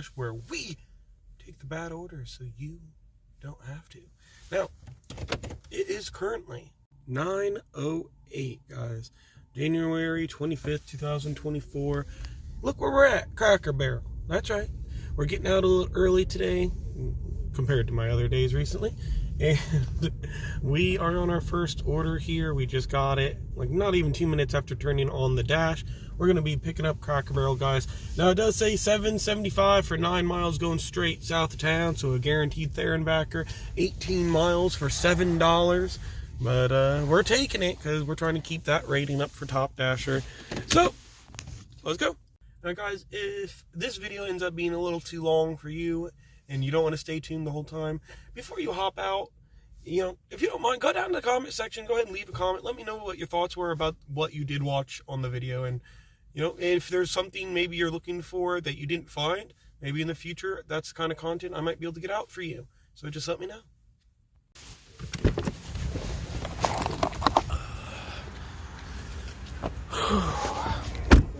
Doordash, where we take the bad orders so you don't have to. Now, it is currently 9:08, guys. January 25th, 2024. Look where we're at, Cracker Barrel. That's right. We're getting out a little early today compared to my other days recently. And we are on our first order here. We just got it, like not even 2 minutes after turning on the dash. We're going to be picking up Cracker Barrel, guys. Now, it does say $7.75 for 9 miles going straight south of town, so a guaranteed there and backer. 18 miles for $7. But we're taking it because we're trying to keep that rating up for Top Dasher. So, let's go. Now, guys, if this video ends up being a little too long for you and you don't want to stay tuned the whole time, before you hop out, if you don't mind, go down in the comment section, go ahead and leave a comment. Let me know what your thoughts were about what you did watch on the video. And, if there's something maybe you're looking for that you didn't find, maybe in the future, that's the kind of content I might be able to get out for you. So just let me know.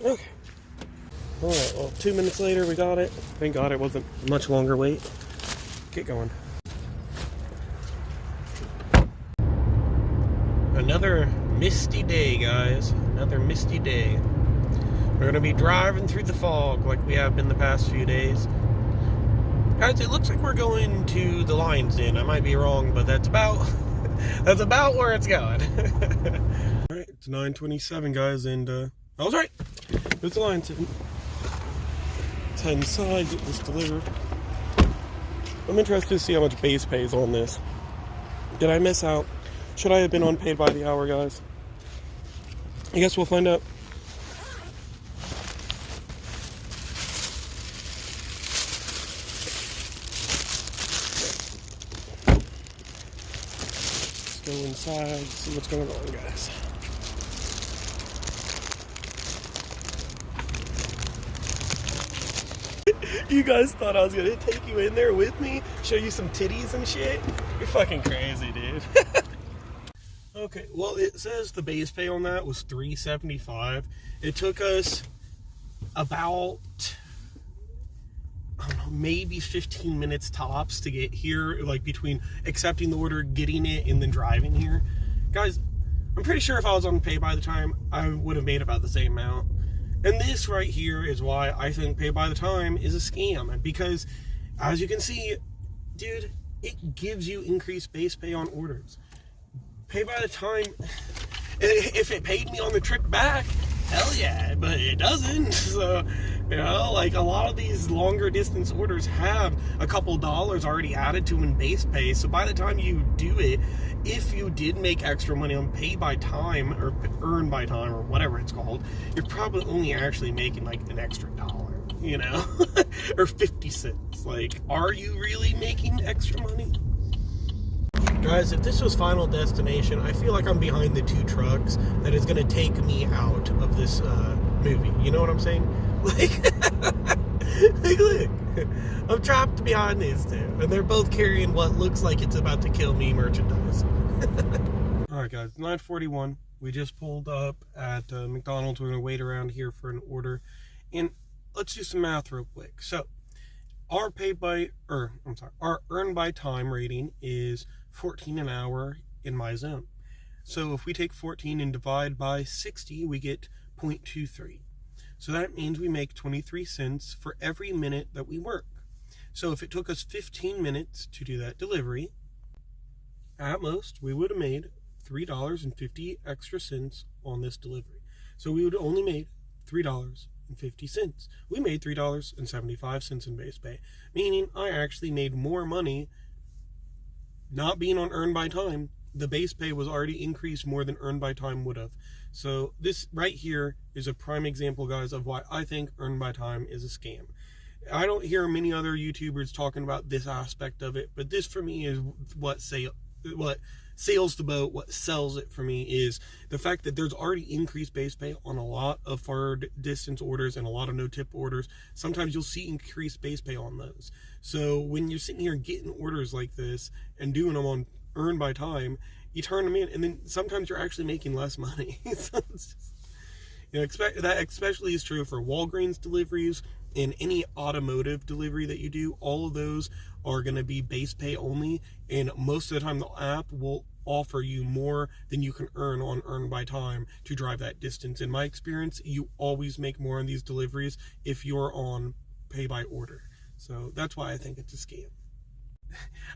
Okay. Alright, well, 2 minutes later, we got it. Thank God it wasn't a much longer wait. Get going. Another misty day, guys. Another misty day. We're going to be driving through the fog like we have been the past few days. Guys, it looks like we're going to the Lion's Den. I might be wrong, but that's about where it's going. Alright, it's 9:27, guys, and I was right. It's the Lion's Den. Let's head inside, get this delivered. I'm interested to see how much base pay is on this. Did I miss out? Should I have been on paid by the hour, guys? I guess we'll find out. Let's go inside, see what's going on, guys. You guys thought I was gonna take you in there with me, show you some titties and shit? You're fucking crazy, dude. Okay, well, it says the base pay on that was $3.75. It took us about, I don't know, maybe 15 minutes tops to get here, like between accepting the order, getting it, and then driving here. Guys, I'm pretty sure if I was on pay by the time, I would have made about the same amount. And this right here is why I think pay by the time is a scam. Because, as you can see, dude, it gives you increased base pay on orders. Pay by the time, if it paid me on the trip back, hell yeah, but it doesn't. So, like a lot of these longer distance orders have a couple dollars already added to in base pay. So by the time you do it, if you did make extra money on pay by time or earn by time or whatever it's called, you're probably only actually making like an extra $1, or 50 cents. Like, are you really making extra money? Guys, if this was Final Destination, I feel like I'm behind the 2 trucks that is going to take me out of this movie. You know what I'm saying? Like, look, I'm trapped behind these 2, and they're both carrying what looks like it's about to kill me merchandise. Alright guys, 9:41. We just pulled up at McDonald's. We're going to wait around here for an order. And let's do some math real quick. So, our earn by time rating is 14 an hour in my zone. So if we take 14 and divide by 60, we get 0.23. So that means we make 23 cents for every minute that we work. So if it took us 15 minutes to do that delivery, at most, we would have made $3.50 extra cents on this delivery. So we would have only made $3.50. We made $3.75 in base pay, meaning I actually made more money not being on earn by time. The base pay was already increased more than earn by time would have. So this right here is a prime example, guys, of why I think earn by time is a scam. I don't hear many other YouTubers talking about this aspect of it, but this for me is what sails the boat, what sells it for me is the fact that there's already increased base pay on a lot of far distance orders and a lot of no-tip orders. Sometimes you'll see increased base pay on those. So when you're sitting here getting orders like this and doing them on earn by time, you turn them in, and then sometimes you're actually making less money. So it's just, that especially is true for Walgreens deliveries, And any automotive delivery that you do, all of those are going to be base pay only. And most of the time, the app will offer you more than you can earn on earn by time to drive that distance. In my experience, you always make more on these deliveries if you're on pay by order. So that's why I think it's a scam.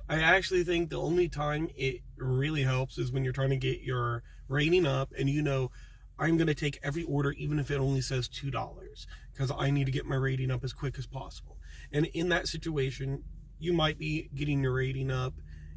I actually think the only time it really helps is when you're trying to get your rating up and you know, I'm going to take every order even if it only says $2 because I need to get my rating up as quick as possible. And in that situation, you might be getting your rating up.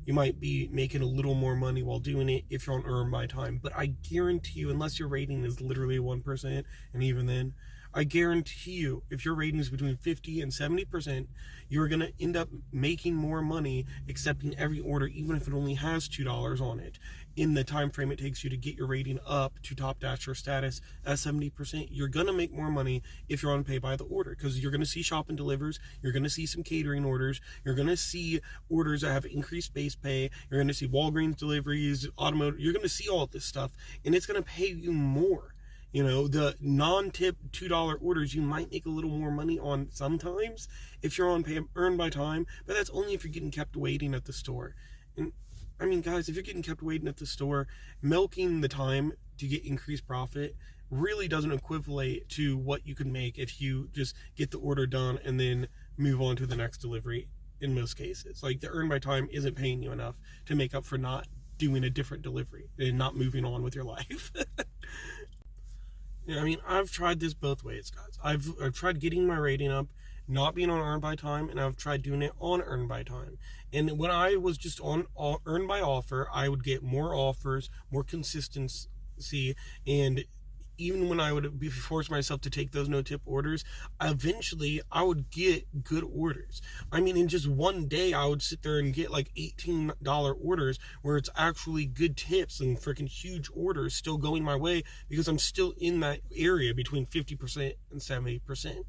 You might be making a little more money while doing it if you're on earn by time. But I guarantee you, unless your rating is literally 1%, and even then, I guarantee you, if your rating is between 50 and 70%, you're going to end up making more money accepting every order, even if it only has $2 on it. In the time frame it takes you to get your rating up to top dasher status at 70%, you're going to make more money if you're on pay by the order, because you're going to see shop and delivers, you're going to see some catering orders, you're going to see orders that have increased base pay, you're going to see Walgreens deliveries, automotive, you're going to see all of this stuff, and it's going to pay you more. You know, the non-tip $2 orders, you might make a little more money on sometimes if you're on earn by time, but that's only if you're getting kept waiting at the store. And I mean, guys, if you're getting kept waiting at the store, milking the time to get increased profit really doesn't equivalent to what you can make if you just get the order done and then move on to the next delivery in most cases. Like, the earn by time isn't paying you enough to make up for not doing a different delivery and not moving on with your life. I mean, I've tried this both ways, guys. I've tried getting my rating up, not being on earn by time, and I've tried doing it on earn by time. And when I was just on earn by offer, I would get more offers, more consistency, and even when I would force myself to take those no-tip orders, eventually I would get good orders. I mean, in just one day, I would sit there and get like $18 orders where it's actually good tips and freaking huge orders still going my way because I'm still in that area between 50% and 70%.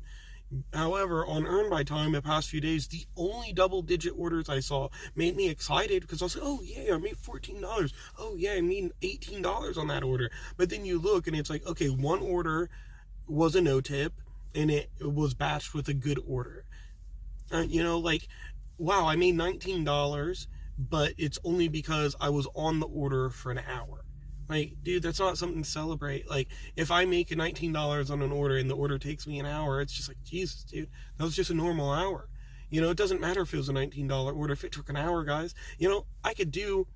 However, on earn by time the past few days, the only double-digit orders I saw made me excited because I was like, oh yeah, I made $14. Oh yeah, I made $18 on that order. But then you look and it's like, okay, one order was a no-tip and it was batched with a good order. You know, like, wow, I made $19, but it's only because I was on the order for an hour. Like, dude, that's not something to celebrate. Like, if I make $19 on an order and the order takes me an hour, it's just like, Jesus, dude, that was just a normal hour. You know, it doesn't matter if it was a $19 order. If it took an hour, guys, you know, I could do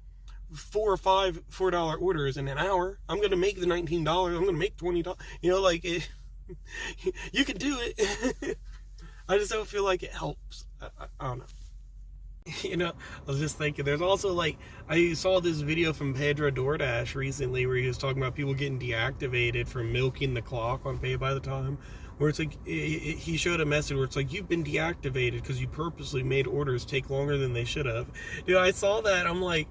4 or 5 $4 orders in an hour. I'm going to make the $19. I'm going to make $20. You know, like, you can do it. I just don't feel like it helps. I don't know. You know, I was just thinking, there's also, like, I saw this video from Pedro Doordash recently where he was talking about people getting deactivated for milking the clock on pay by the time, where it's like, he showed a message where it's like, you've been deactivated because you purposely made orders take longer than they should have. Dude, I saw that, I'm like,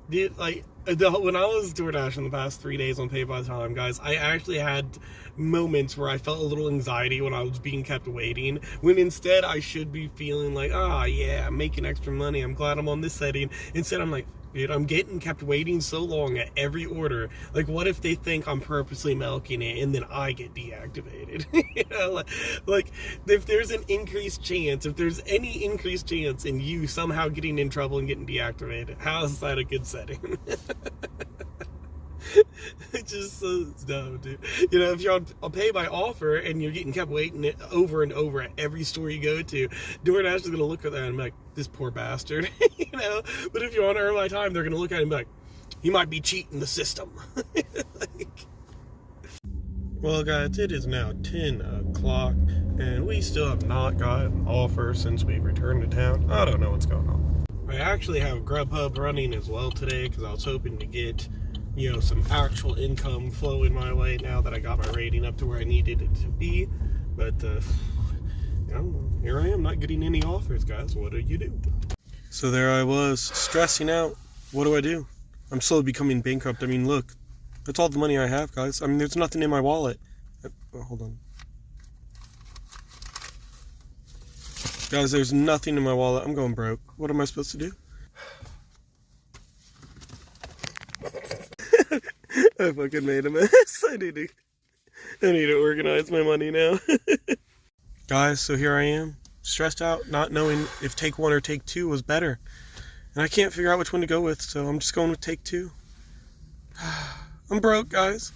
dude, like, when I was DoorDashing the past 3 days on pay by the time, guys, I actually had moments where I felt a little anxiety when I was being kept waiting, when instead I should be feeling like, yeah, I'm making extra money, I'm glad I'm on this setting. Instead, I'm like, dude, I'm getting kept waiting so long at every order. Like, what if they think I'm purposely milking it and then I get deactivated? You know, like, if there's an increased chance, if there's any increased chance in you somehow getting in trouble and getting deactivated, how is that a good setting? It's just so dumb, dude. You know, if you're on a pay by offer and you're getting kept waiting it over and over at every store you go to, DoorDash is going to look at that and be like, this poor bastard. You know, but if you're on earn by time, they're going to look at it and be like, you might be cheating the system. Like, well, guys, it is now 10 o'clock and we still have not got an offer since we returned to town. I don't know what's going on. I actually have Grubhub running as well today because I was hoping to get, you know, some actual income flowing my way now that I got my rating up to where I needed it to be. But, you know, here I am not getting any offers, guys. What do you do? So there I was, stressing out. What do I do? I'm slowly becoming bankrupt. I mean, look, that's all the money I have, guys. I mean, there's nothing in my wallet. Oh, hold on. Guys, there's nothing in my wallet. I'm going broke. What am I supposed to do? I fucking made a mess. I need to organize my money now. Guys, so here I am, stressed out, not knowing if take 1 or take 2 was better. And I can't figure out which one to go with, so I'm just going with take 2. I'm broke, guys.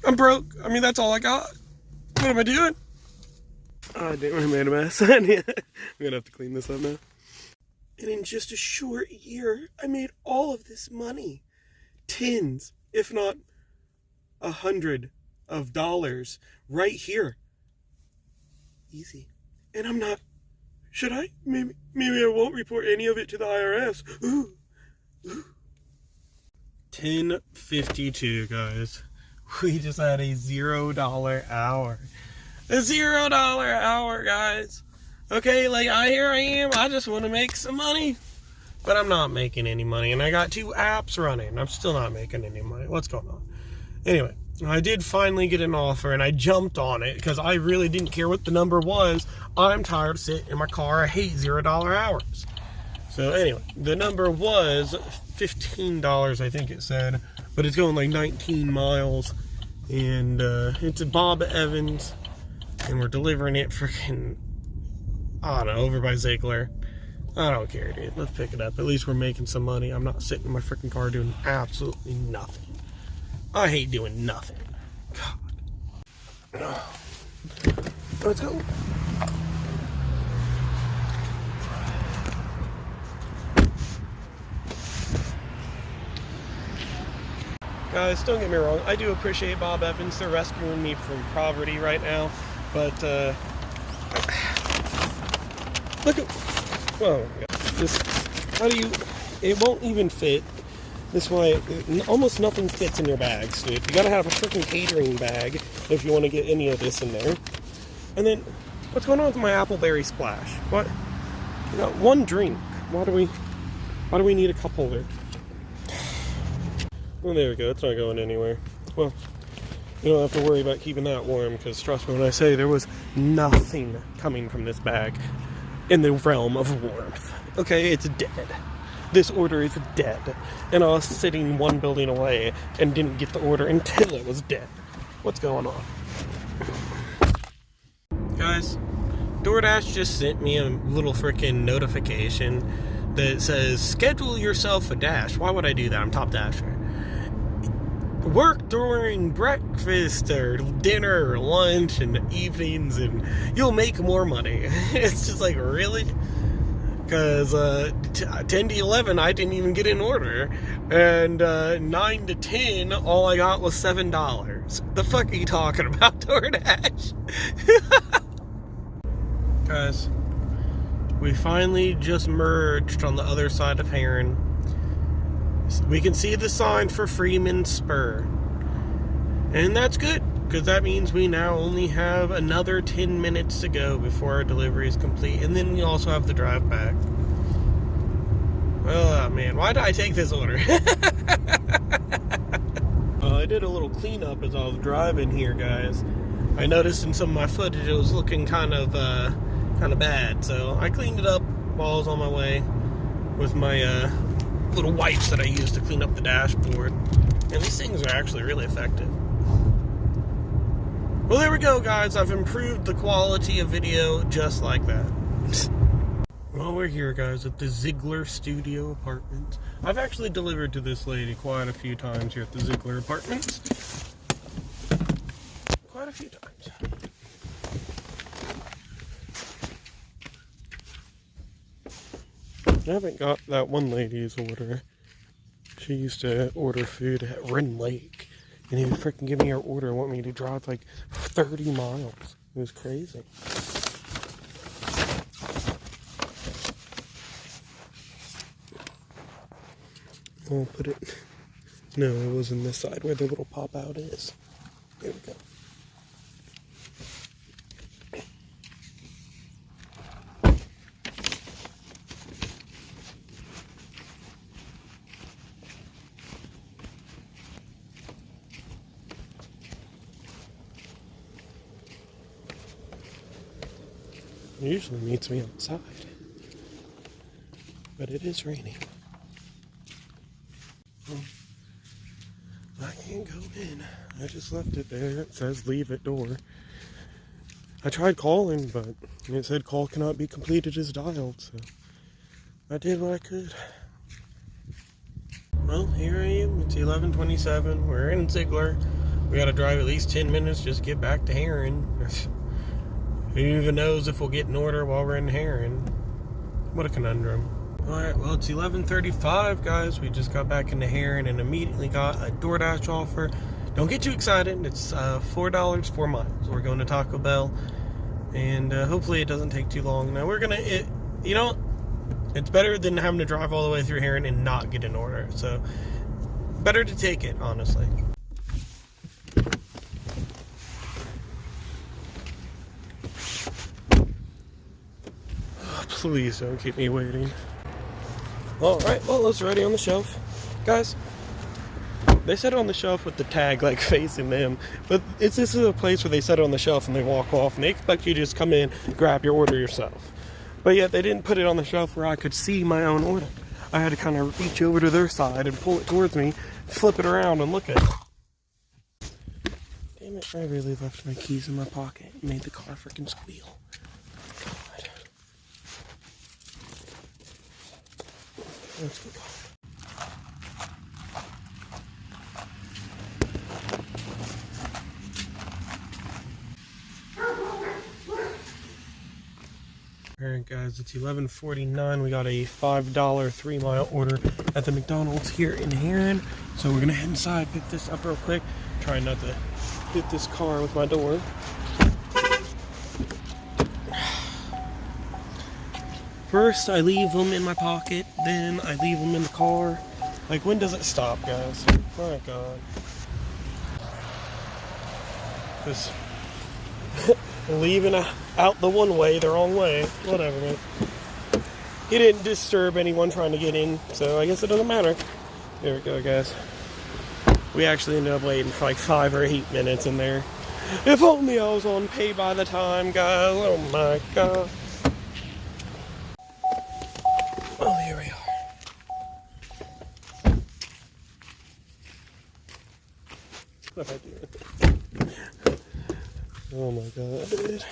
I'm broke. I mean, that's all I got. What am I doing? Oh, damn, I made a mess. I'm gonna have to clean this up now. And in just a short year, I made all of this money. Tens, if not 100 of dollars right here. Easy. And I'm not... Should I? Maybe I won't report any of it to the IRS. Ooh. 10:52, guys. We just had a $0 hour. A $0 hour, guys. Okay, like, here I am. I just want to make some money. But I'm not making any money. And I got 2 apps running. I'm still not making any money. What's going on? Anyway, I did finally get an offer, and I jumped on it because I really didn't care what the number was. I'm tired of sitting in my car. I hate $0 hours. So anyway, the number was $15, I think it said. But it's going like 19 miles. And it's a Bob Evans. And we're delivering it freaking, I don't know, over by Ziegler. I don't care, dude. Let's pick it up. At least we're making some money. I'm not sitting in my freaking car doing absolutely nothing. I hate doing nothing. God. Let's go. Guys, don't get me wrong. I do appreciate Bob Evans. They're rescuing me from poverty right now. But, look at... Oh, my God. This... How do you... It won't even fit. This way, almost nothing fits in your bags, dude. You gotta have a freaking catering bag if you want to get any of this in there. And then, what's going on with my Appleberry Splash? What? You got 1 drink. Why do we need a couple there? Well, there we go. It's not going anywhere. Well, you don't have to worry about keeping that warm, because trust me when I say there was nothing coming from this bag in the realm of warmth. Okay, it's dead. This order is dead. And I was sitting 1 building away and didn't get the order until it was dead. What's going on? Guys, Doordash just sent me a little freaking notification that says, schedule yourself a dash. Why would I do that? I'm top dasher. Work during breakfast or dinner or lunch and evenings and you'll make more money. It's just like, really? Because 10 to 11, I didn't even get an order. And 9 to 10, all I got was $7. The fuck are you talking about, Doordash? Guys, we finally just merged on the other side of Heron. We can see the sign for Freeman Spur. And that's good, because that means we now only have another 10 minutes to go before our delivery is complete. And then we also have the drive back. Oh, man. Why did I take this order? I did a little cleanup as I was driving here, guys. I noticed in some of my footage it was looking kind of bad. So I cleaned it up while I was on my way with my little wipes that I use to clean up the dashboard. And these things are actually really effective. Well, there we go, guys. I've improved the quality of video just like that. Well, we're here, guys, at the Ziegler Studio Apartments. I've actually delivered to this lady quite a few times here at the Ziegler Apartments. Quite a few times. I haven't got that one lady's order. She used to order food at Wren Lake. And he would freaking give me her order and want me to drive like 30 miles. It was crazy. I'll put it... No, it was in this side where the little pop-out is. There we go. It usually meets me outside, but it is raining. I can't go in. I just left it there. It says leave at door. I tried calling, but it said call cannot be completed as dialed, so I did what I could. Well, here I am. It's 11:27. We're in Ziegler. We gotta drive at least 10 minutes just to get back to Heron. Who even knows if we'll get an order while we're in Heron? What a conundrum. Alright, well, it's 11:35, guys. We just got back into Heron and immediately got a Doordash offer. Don't get too excited. It's $4 4 miles. We're going to Taco Bell, and hopefully it doesn't take too long. Now, we're gonna, you know, it's better than having to drive all the way through Heron and not get an order. So, better to take it, honestly. Please don't keep me waiting. Alright, well, it's ready on the shelf. Guys, they set it on the shelf with the tag, like, facing them. But this is a place where they set it on the shelf and they walk off. And they expect you to just come in, grab your order yourself. But yet, they didn't put it on the shelf where I could see my own order. I had to kind of reach over to their side and pull it towards me, flip it around, and look at it. Damn it, I really left my keys in my pocket and made the car freaking squeal. God. Let's go. Alright guys, it's 11:49. We got a $5 3-mile order at the McDonald's here in Heron. So we're gonna head inside, pick this up real quick. Trying not to hit this car with my door. First, I leave them in my pocket, then I leave them in the car. Like, when does it stop, guys? Oh my god. Just leaving out the one way, the wrong way. Whatever, man. He didn't disturb anyone trying to get in, so I guess it doesn't matter. There we go, guys. We actually ended up waiting for like 5 or 8 minutes in there. If only I was on pay by the time, guys. Oh my god. Oh, here we are. What have I done? Oh my god, dude.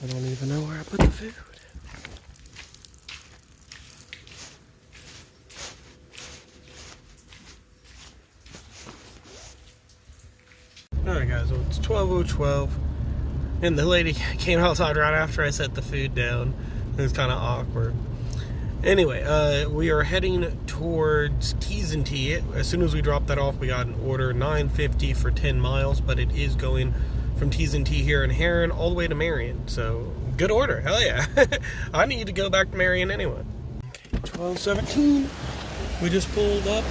I don't even know where I put the food. Alright guys, well it's 12:12 and the lady came outside right after I set the food down. It was kind of awkward. Anyway, we are heading towards T's and T. As soon as we dropped that off, we got an order, $9.50 for 10 miles, but it is going from T's and T here in Heron all the way to Marion. So, good order. Hell yeah. I need to go back to Marion anyway. Okay, 12:17. We just pulled up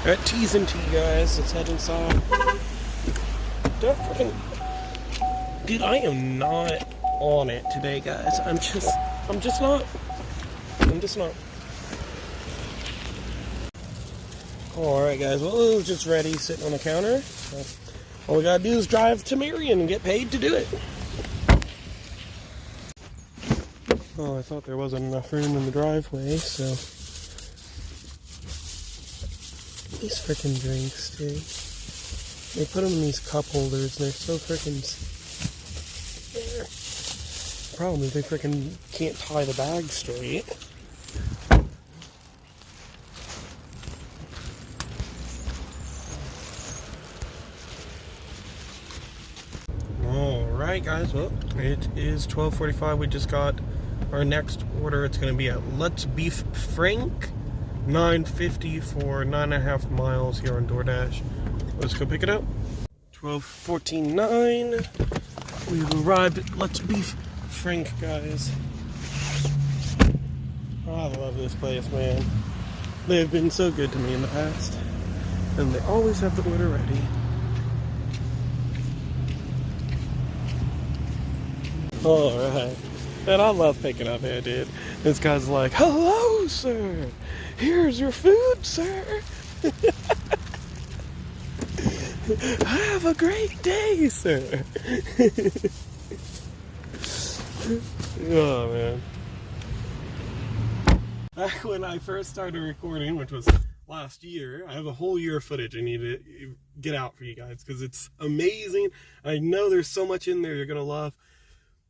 at T's and T, guys. Let's head inside. Don't freaking... Dude, I am not on it today, guys. I'm just not. I'm just not. Alright, guys. Well, it was just ready, sitting on the counter. So all we gotta do is drive to Marion and get paid to do it. Oh, I thought there wasn't enough room in the driveway, so... These frickin' drinks, dude. They put them in these cup holders, and they're so frickin'... The problem is they frickin' can't tie the bag straight. Alright guys, well, it is 12:45. We just got our next order. It's going to be at Let's Beef Frank, $9.50 for 9.5 miles here on Doordash. Let's go pick it up. 12:49. We've arrived at Let's Beef Frank, guys. Oh, I love this place, man. They have been so good to me in the past. And they always have the order ready. Alright. And I love picking up here, dude. This guy's like, hello, sir. Here's your food, sir. Have a great day, sir. Oh, man. Back when I first started recording, which was last year. I have a whole year of footage I need to get out for you guys because it's amazing. I know there's so much in there you're going to love.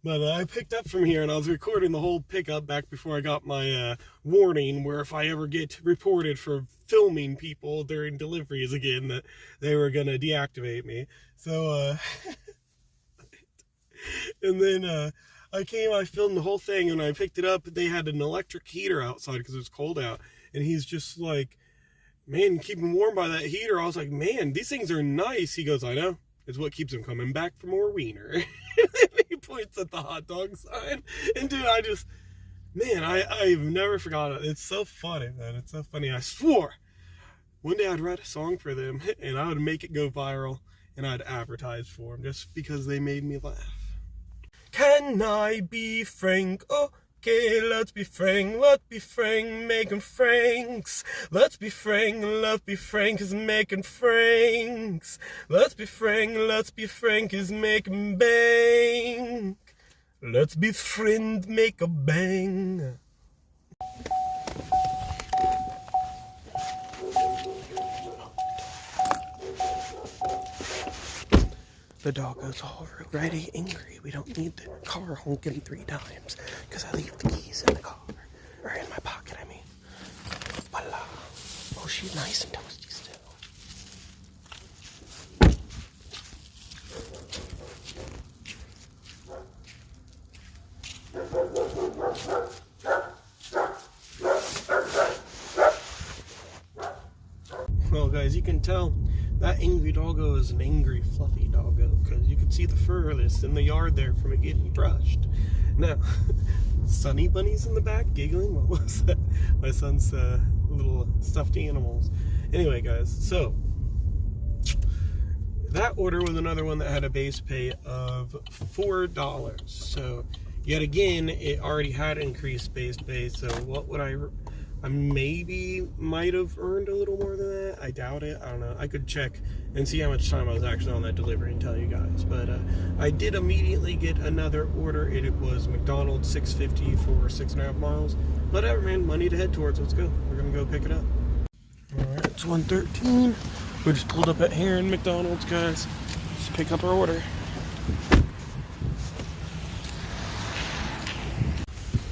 But I picked up from here and I was recording the whole pickup back before I got my warning where if I ever get reported for filming people during deliveries again that they were going to deactivate me. So, and then I filmed the whole thing and I picked it up. They had an electric heater outside because it was cold out. And he's just like, man, keep him warm by that heater. I was like, man, these things are nice. He goes, I know. It's what keeps him coming back for more wiener. He points at the hot dog sign. And dude, I've never forgot it. It's so funny, man. It's so funny. I swore one day I'd write a song for them and I would make it go viral and I'd advertise for them just because they made me laugh. Can I be frank? Okay, let's be frank, making franks. Let's be frank, is making franks. Let's be frank, is making bank. Let's be friend, make a bang. The dog goes already angry. We don't need the car honking 3 times because I leave the keys in the car. Or in my pocket, I mean. Voila. Oh, she's nice and toasty still. Well, guys, you can tell that angry doggo is an angry, fluffy doggo because you can see the furthest in the yard there from it getting brushed. Now, Sunny Bunny's in the back giggling. What was that? My son's little stuffed animals. Anyway, guys, so that order was another one that had a base pay of $4. So, yet again, it already had increased base pay. So, what would I maybe might have earned a little more than that. I doubt it. I don't know. I could check and see how much time I was actually on that delivery and tell you guys. But I did immediately get another order. It was McDonald's $6.50 for 6.5 miles. Whatever, man. Money to head towards. Let's go. We're going to go pick it up. Alright, it's 1:13. We just pulled up at Heron McDonald's, guys. Let's pick up our order.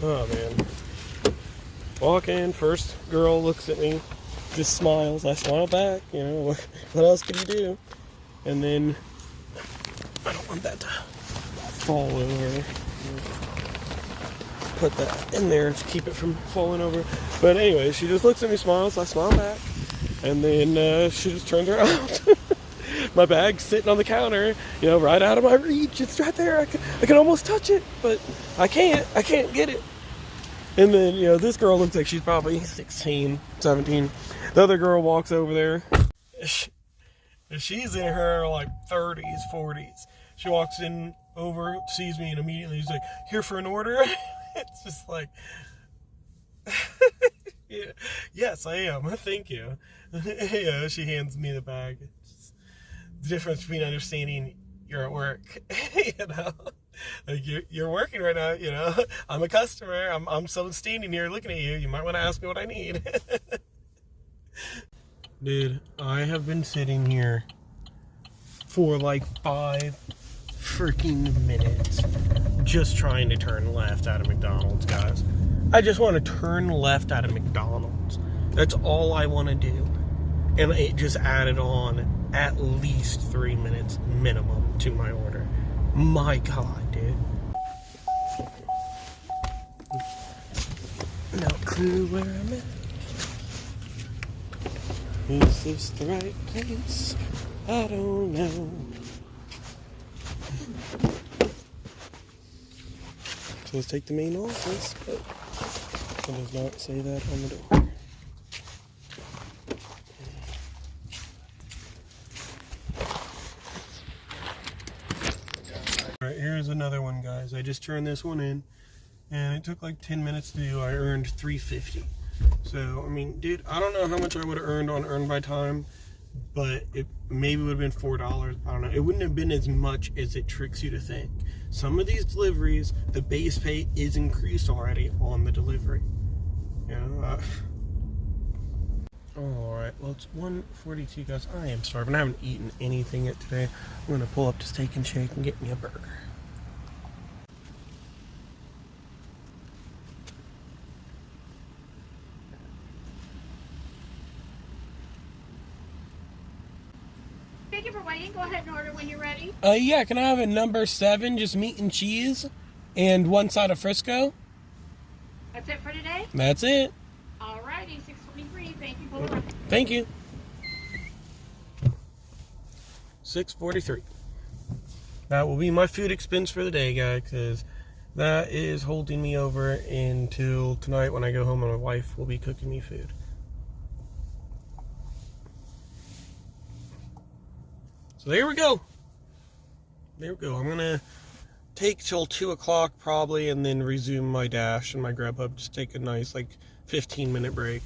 Oh, man. Walk in, first girl looks at me, just smiles. I smile back, you know, what else could you do? And then, I don't want that to fall over. Put that in there to keep it from falling over. But anyway, she just looks at me, smiles, I smile back. And then she just turns around. My bag's sitting on the counter, you know, right out of my reach. It's right there, I can almost touch it, but I can't get it. And then, you know, this girl looks like she's probably 16, 17. The other girl walks over there. She's in her, like, 30s, 40s. She walks in over, sees me, and immediately she's like, here for an order? It's just like, yeah, yes, I am. Thank you. Yeah, she hands me the bag. It's just the difference between understanding you're at work, you know? Like you're working right now, you know. I'm a customer. I'm so standing here looking at you. You might want to ask me what I need. Dude, I have been sitting here for like 5 freaking minutes just trying to turn left out of McDonald's, guys. I just want to turn left out of McDonald's. That's all I want to do. And it just added on at least 3 minutes minimum to my order. My God, dude. No clue where I'm at. Is this the right place? I don't know. So let's take the main office, but it does not say that on the door. Alright, here's another one, guys. I just turned this one in, and it took like 10 minutes to do. I earned $3.50. So, I mean, dude, I don't know how much I would have earned on Earn by Time, but it maybe would have been $4. I don't know. It wouldn't have been as much as it tricks you to think. Some of these deliveries, the base pay is increased already on the delivery. You know, Alright. it's 1:42, guys. I am starving. I haven't eaten anything yet today. I'm gonna pull up to Steak and Shake and get me a burger. Thank you for waiting. Go ahead and order when you're ready. Yeah, can I have a number 7, just meat and cheese, and 1 side of Frisco? That's it for today? That's it. Alrighty, 6:23. Thank you for Thank you. 6:43. That will be my food expense for the day, guys, because that is holding me over until tonight when I go home and my wife will be cooking me food. So there we go. There we go. I'm going to take till 2 o'clock probably and then resume my Dash and my Grubhub. Just take a nice 15-minute break.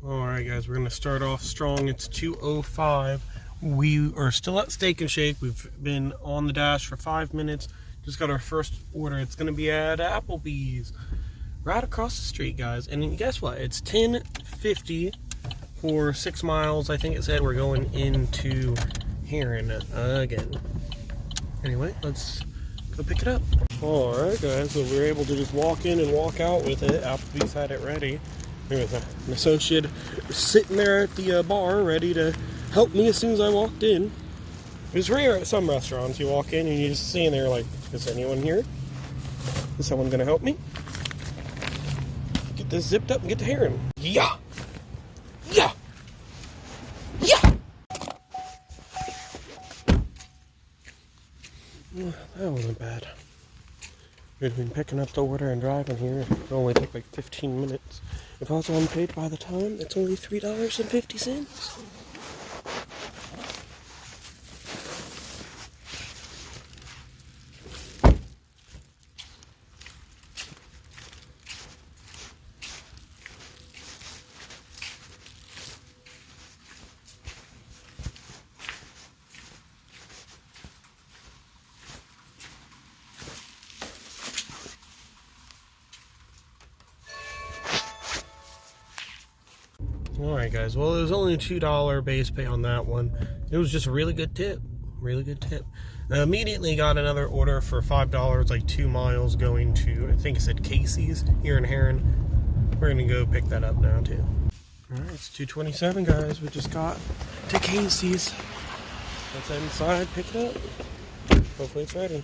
Alright guys, we're going to start off strong. It's 2:05. We are still at Steak and Shake. We've been on the Dash for 5 minutes. Just got our first order. It's going to be at Applebee's. Right across the street, guys. And guess what? It's 10:50 for 6 miles. I think it said we're going into Heron again. Anyway, let's go pick it up. Alright guys, so we were able to just walk in and walk out with it. Applebee's had it ready. There was an associate sitting there at the bar ready to help me as soon as I walked in. It was rare at some restaurants. You walk in and you just stand there like, is anyone here? Is someone going to help me? Get this zipped up and get to Heron. Yeah! Yeah! Yeah! That wasn't bad. Between picking up the order and driving here, it only took 15 minutes. If I was unpaid by the time, it's only $3.50. Alright guys, well it was only a $2 base pay on that one. It was just a really good tip. Really good tip. Immediately got another order for $5, 2 miles going to, I think it said Casey's here in Heron. We're going to go pick that up now too. Alright, it's 2:27 guys. We just got to Casey's. Let's head inside, pick it up. Hopefully it's ready.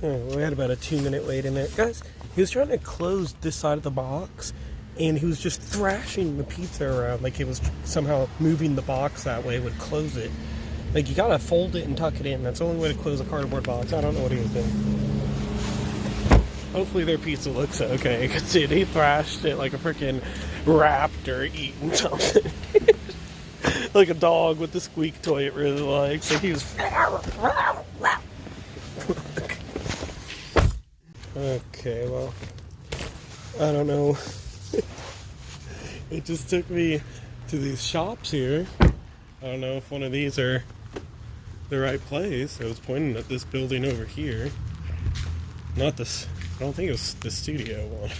Oh, we had about a 2-minute wait in there. Guys, he was trying to close this side of the box. And he was just thrashing the pizza around like he was somehow moving the box that way would close it. You gotta fold it and tuck it in. That's the only way to close a cardboard box. I don't know what he was doing. Hopefully their pizza looks okay, because he thrashed it like a freaking raptor eating something. Like a dog with the squeak toy it really likes. Like he was... Okay, well... I don't know. It just took me to these shops here. I don't know if one of these are the right place. I was pointing at this building over here. Not this, I don't think it was the studio one.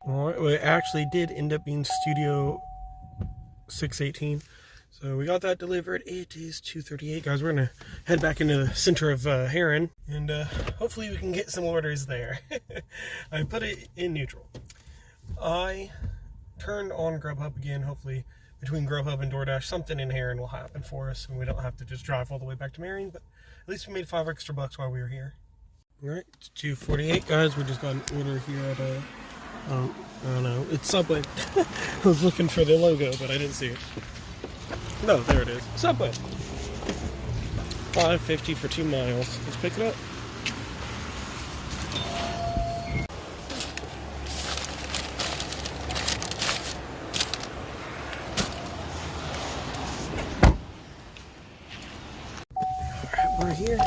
Alright, well, it actually did end up being Studio 618. So we got that delivered. It is 2:38, guys. We're gonna head back into the center of Heron, and hopefully we can get some orders there. I put it in neutral. I turned on Grubhub again. Hopefully between Grubhub and Doordash, something in Heron will happen for us, and we don't have to just drive all the way back to Marion. But at least we made $5 extra while we were here. All right, it's 2:48, guys. We just got an order here at I don't know. It's Subway. I was looking for the logo, but I didn't see it. No, there it is. Subway. $5.50 for 2 miles. Let's pick it up. Alright, we're here.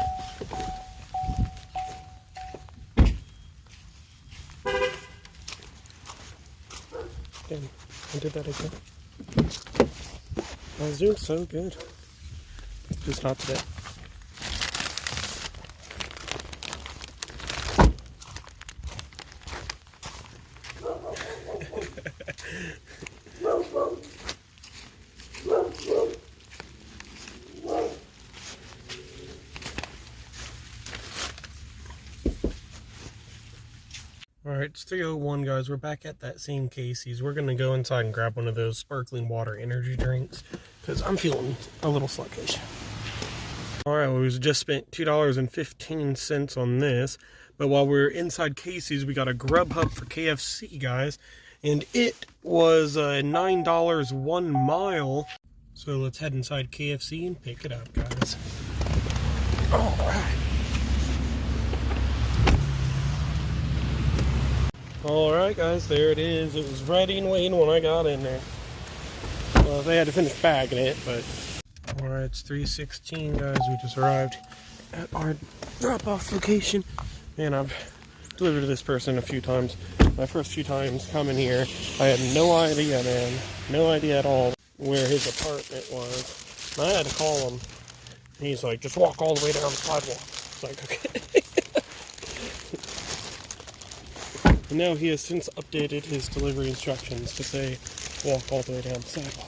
Damn, I did that again. I was doing so good. Just not today. Alright, it's 3:01, guys. We're back at that same Casey's. We're gonna go inside and grab one of those sparkling water energy drinks because I'm feeling a little sluggish. Alright, well, we just spent $2.15 on this, but while we're inside Casey's, we got a Grubhub for KFC, guys, and it was $9 1 mile. So let's head inside KFC and pick it up, guys. Alright. Alright, guys, there it is. It was ready and waiting when I got in there. Well, they had to finish bagging it, but... Alright, it's 3:16, guys. We just arrived at our drop-off location. And I've delivered to this person a few times. My first few times coming here, I had no idea, man. No idea at all where his apartment was. And I had to call him. And he's like, just walk all the way down the sidewalk. It's like, okay. And now he has since updated his delivery instructions to say, walk all the way down the sidewalk.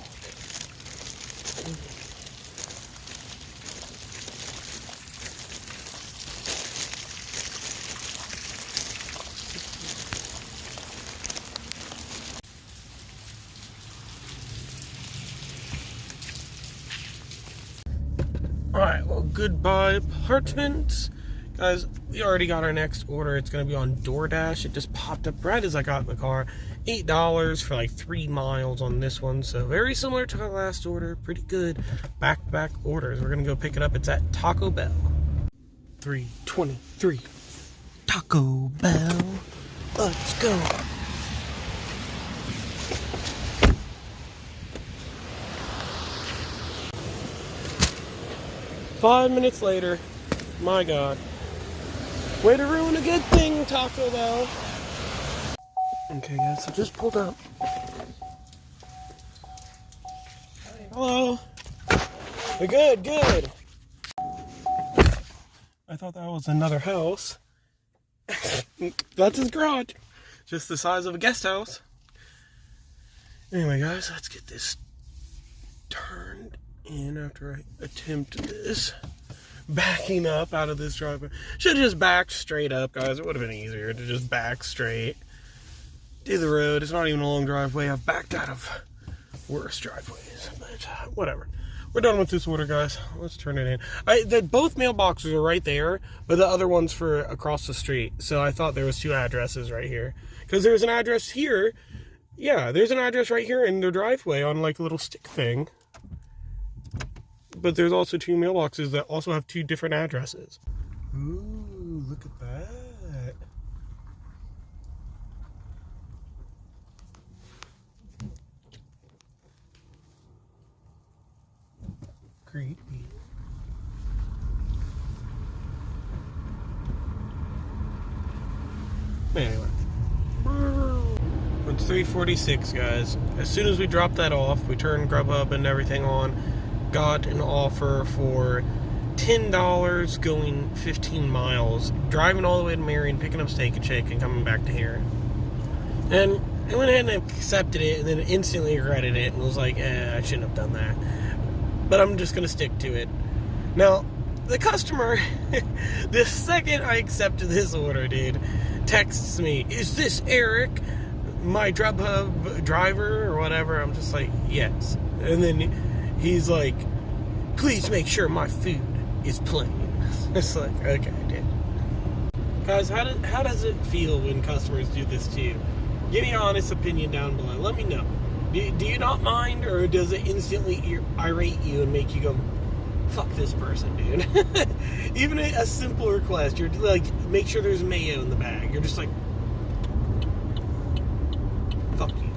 Alright, well, goodbye, apartments. Guys, we already got our next order. It's going to be on Doordash. It just popped up right as I got in the car. $8 for like 3 miles on this one. So very similar to our last order. Pretty good back-to-back orders. We're going to go pick it up. It's at Taco Bell. 3:23. Taco Bell. Let's go. Five minutes later. My God. Way to ruin a good thing, Taco Bell. Okay, guys, so just pulled up. Hello. Good, good. I thought that was another house. That's his garage. Just the size of a guest house. Anyway, guys, let's get this turned in after I attempt this. Backing up out of this driveway. Should have just backed straight up, guys. It would have been easier to just back straight. Do the road. It's not even a long driveway. I've backed out of worse driveways. But whatever. We're done with this order, guys. Let's turn it in. Both mailboxes are right there, but the other one's for across the street. So I thought there was 2 addresses right here. Because there's an address here. Yeah, there's an address right here in the driveway on like a little stick thing. But there's also 2 mailboxes that also have 2 different addresses. Ooh, look at that. Creepy. Anyway. It's 3:46, guys. As soon as we dropped that off, we turned Grubhub and everything on. Got an offer for $10 going 15 miles, driving all the way to Marion, picking up Steak and Shake, and coming back to here. And I went ahead and accepted it, and then instantly regretted it, and was like, I shouldn't have done that. But I'm just going to stick to it. Now, the customer, the second I accepted this order, dude, texts me, is this Eric, my Grubhub driver, or whatever? I'm just like, yes. And then he's like, please make sure my food is plain. It's like, okay, dude. Guys, how does it feel when customers do this to you? Give me your honest opinion down below. Let me know. Do you not mind, or does it instantly irate you and make you go, fuck this person, dude? Even a simple request, you're like, make sure there's mayo in the bag. You're just like, fuck you.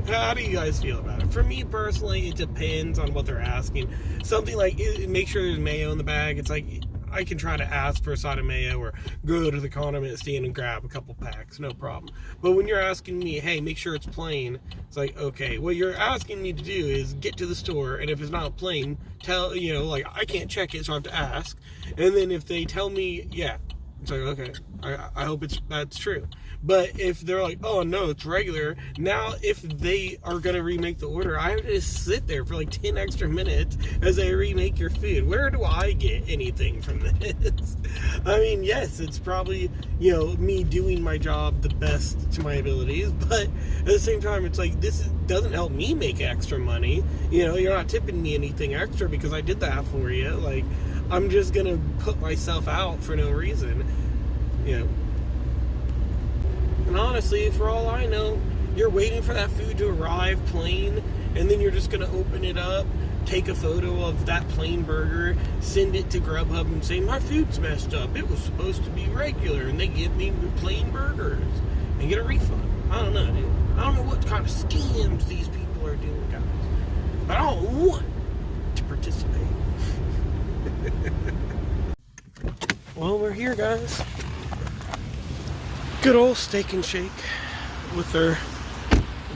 How do you guys feel about it? For me personally, it depends on what they're asking. Something like, make sure there's mayo in the bag. It's like, I can try to ask for a side of mayo or go to the condiment stand and grab a couple packs, no problem. But when you're asking me, hey, make sure it's plain, it's like, okay, what you're asking me to do is get to the store, and if it's not plain, tell, like, I can't check it, so I have to ask. And then if they tell me, yeah, It's like, okay, I hope that's true. But if they're like, oh no, it's regular, now if they are going to remake the order, I have to just sit there for like 10 extra minutes as they remake your food. Where do I get anything from this? I mean, yes, it's probably, you know, me doing my job the best to my abilities, but at the same time, it's like, doesn't help me make extra money. You know, you're not tipping me anything extra because I did that for you. Like, I'm just going to put myself out for no reason, you know. And honestly, for all I know, you're waiting for that food to arrive plain, and then you're just going to open it up, take a photo of that plain burger, send it to Grubhub and say, my food's messed up. It was supposed to be regular, and they give me plain burgers and get a refund. I don't know, dude. I don't know what kind of scams these people are doing, guys. But I don't want to participate. Well, we're here, guys. Good old Steak and Shake with their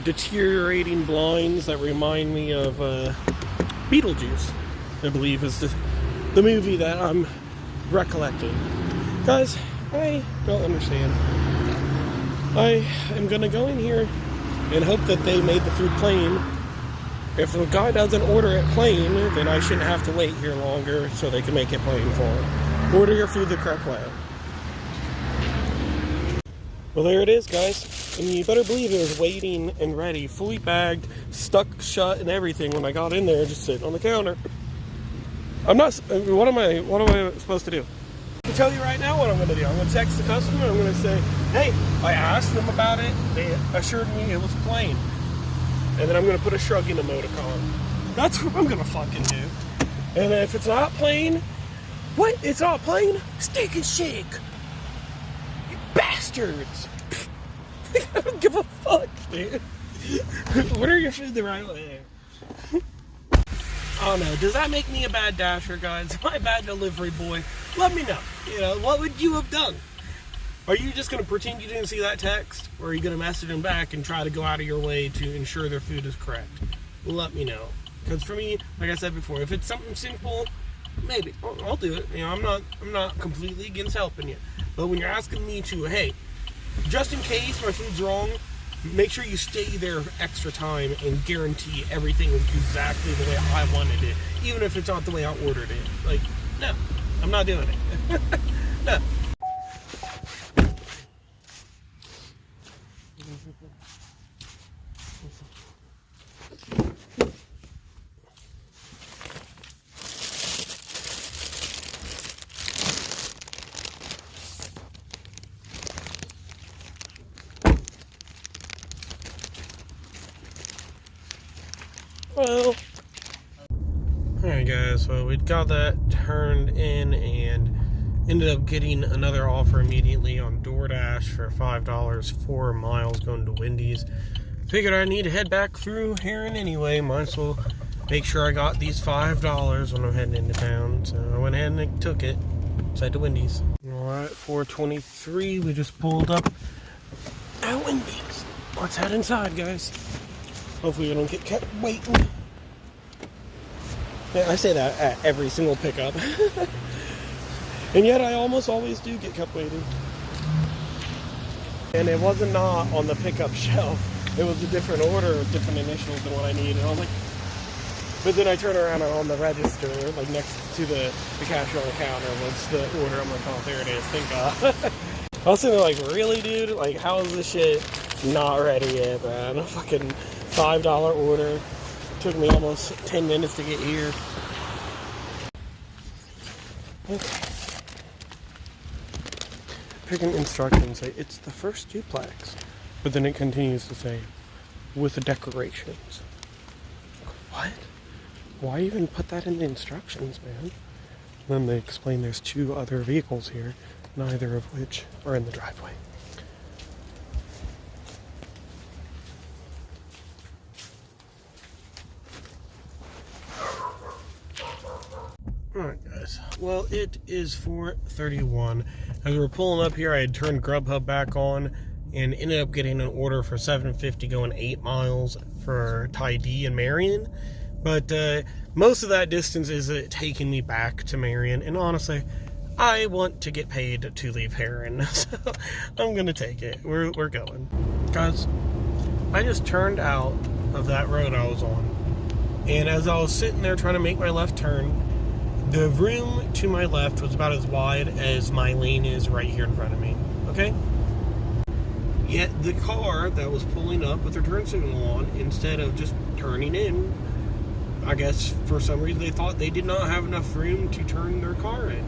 deteriorating blinds that remind me of Beetlejuice, I believe is the movie that I'm recollecting. Guys, I don't understand. I am going to go in here and hope that they made the food plain. If the guy doesn't order it plain, then I shouldn't have to wait here longer so they can make it plain for him. Order your food the correct way. Well, there it is, guys. And you better believe it was waiting and ready, fully bagged, stuck shut and everything when I got in there, just sitting on the counter. I'm not, what am I supposed to do? I can tell you right now what I'm going to do. I'm going to text the customer. I'm going to say, hey, I asked them about it. They assured me it was plain. And then I'm going to put a shrugging emoticon. That's what I'm going to fucking do. And if it's not plain, what? It's not plain? Steak and Shake. Bastards! I don't give a fuck, man. Order your food the right way. I don't know. Does that make me a bad dasher, guys? Am I a bad delivery boy? Let me know. You know, what would you have done? Are you just going to pretend you didn't see that text? Or are you going to message them back and try to go out of your way to ensure their food is correct? Let me know. Because for me, like I said before, if it's something simple, maybe I'll do it. You know, I'm not completely against helping you. But when you're asking me to, hey, just in case my food's wrong, make sure you stay there extra time and guarantee everything is exactly the way I wanted it, even if it's not the way I ordered it. Like, no, I'm not doing it. No. Well, alright guys, so we got that turned in and ended up getting another offer immediately on Doordash for $5, 4 miles going to Wendy's. Figured I need to head back through Heron anyway, might as well make sure I got these $5 when I'm heading into town. So I went ahead and took it, said to Wendy's. Alright, 4:23, we just pulled up at Wendy's. Let's head inside, guys. Hopefully we don't get kept waiting. Yeah, I say that at every single pickup. And yet I almost always do get kept waiting. And it wasn't not on the pickup shelf. It was a different order, different initials than what I needed. And I was like, but then I turn around and on the register, like next to the cashier on the counter was the order. I'm like, oh, there it is, thank God. I was sitting there like, really, dude? Like, how is this shit not ready yet, man? A fucking $5 order. Took me almost 10 minutes to get here. Okay. Picking instructions say it's the first duplex, but then it continues to say with the decorations. What? Why even put that in the instructions, man? Then they explain there's 2 other vehicles here, neither of which are in the driveway. Alright guys, well it is 4:31. As we were pulling up here, I had turned Grubhub back on and ended up getting an order for $7.50 going 8 miles for Ty-D and Marion. But most of that distance is taking me back to Marion, and honestly, I want to get paid to leave Heron, so I'm gonna take it. We're going. Guys, I just turned out of that road I was on, and as I was sitting there trying to make my left turn, the room to my left was about as wide as my lane is right here in front of me, okay? Yet the car that was pulling up with their turn signal on, instead of just turning in, I guess for some reason they thought they did not have enough room to turn their car in.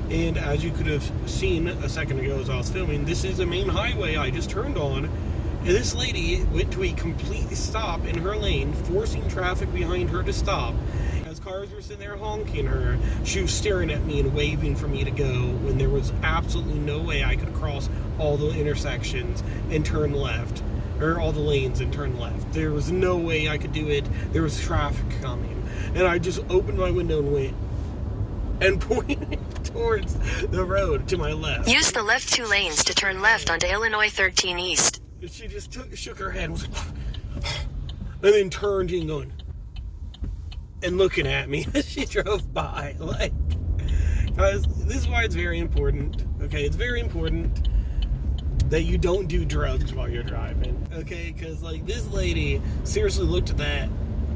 And as you could have seen a second ago as I was filming, this is a main highway I just turned on. And this lady went to a complete stop in her lane, forcing traffic behind her to stop. As cars were sitting there honking her, she was staring at me and waving for me to go when there was absolutely no way I could cross all the intersections and turn left. Or all the lanes and turn left. There was no way I could do it. There was traffic coming. And I just opened my window and went and pointed towards the road to my left. Use the left 2 lanes to turn left onto Illinois 13 East. She just shook her head and was like, and then turned and going and looking at me as she drove by. Like, guys, this is why it's very important. Okay, it's very important that you don't do drugs while you're driving. Okay, because like this lady seriously looked at that,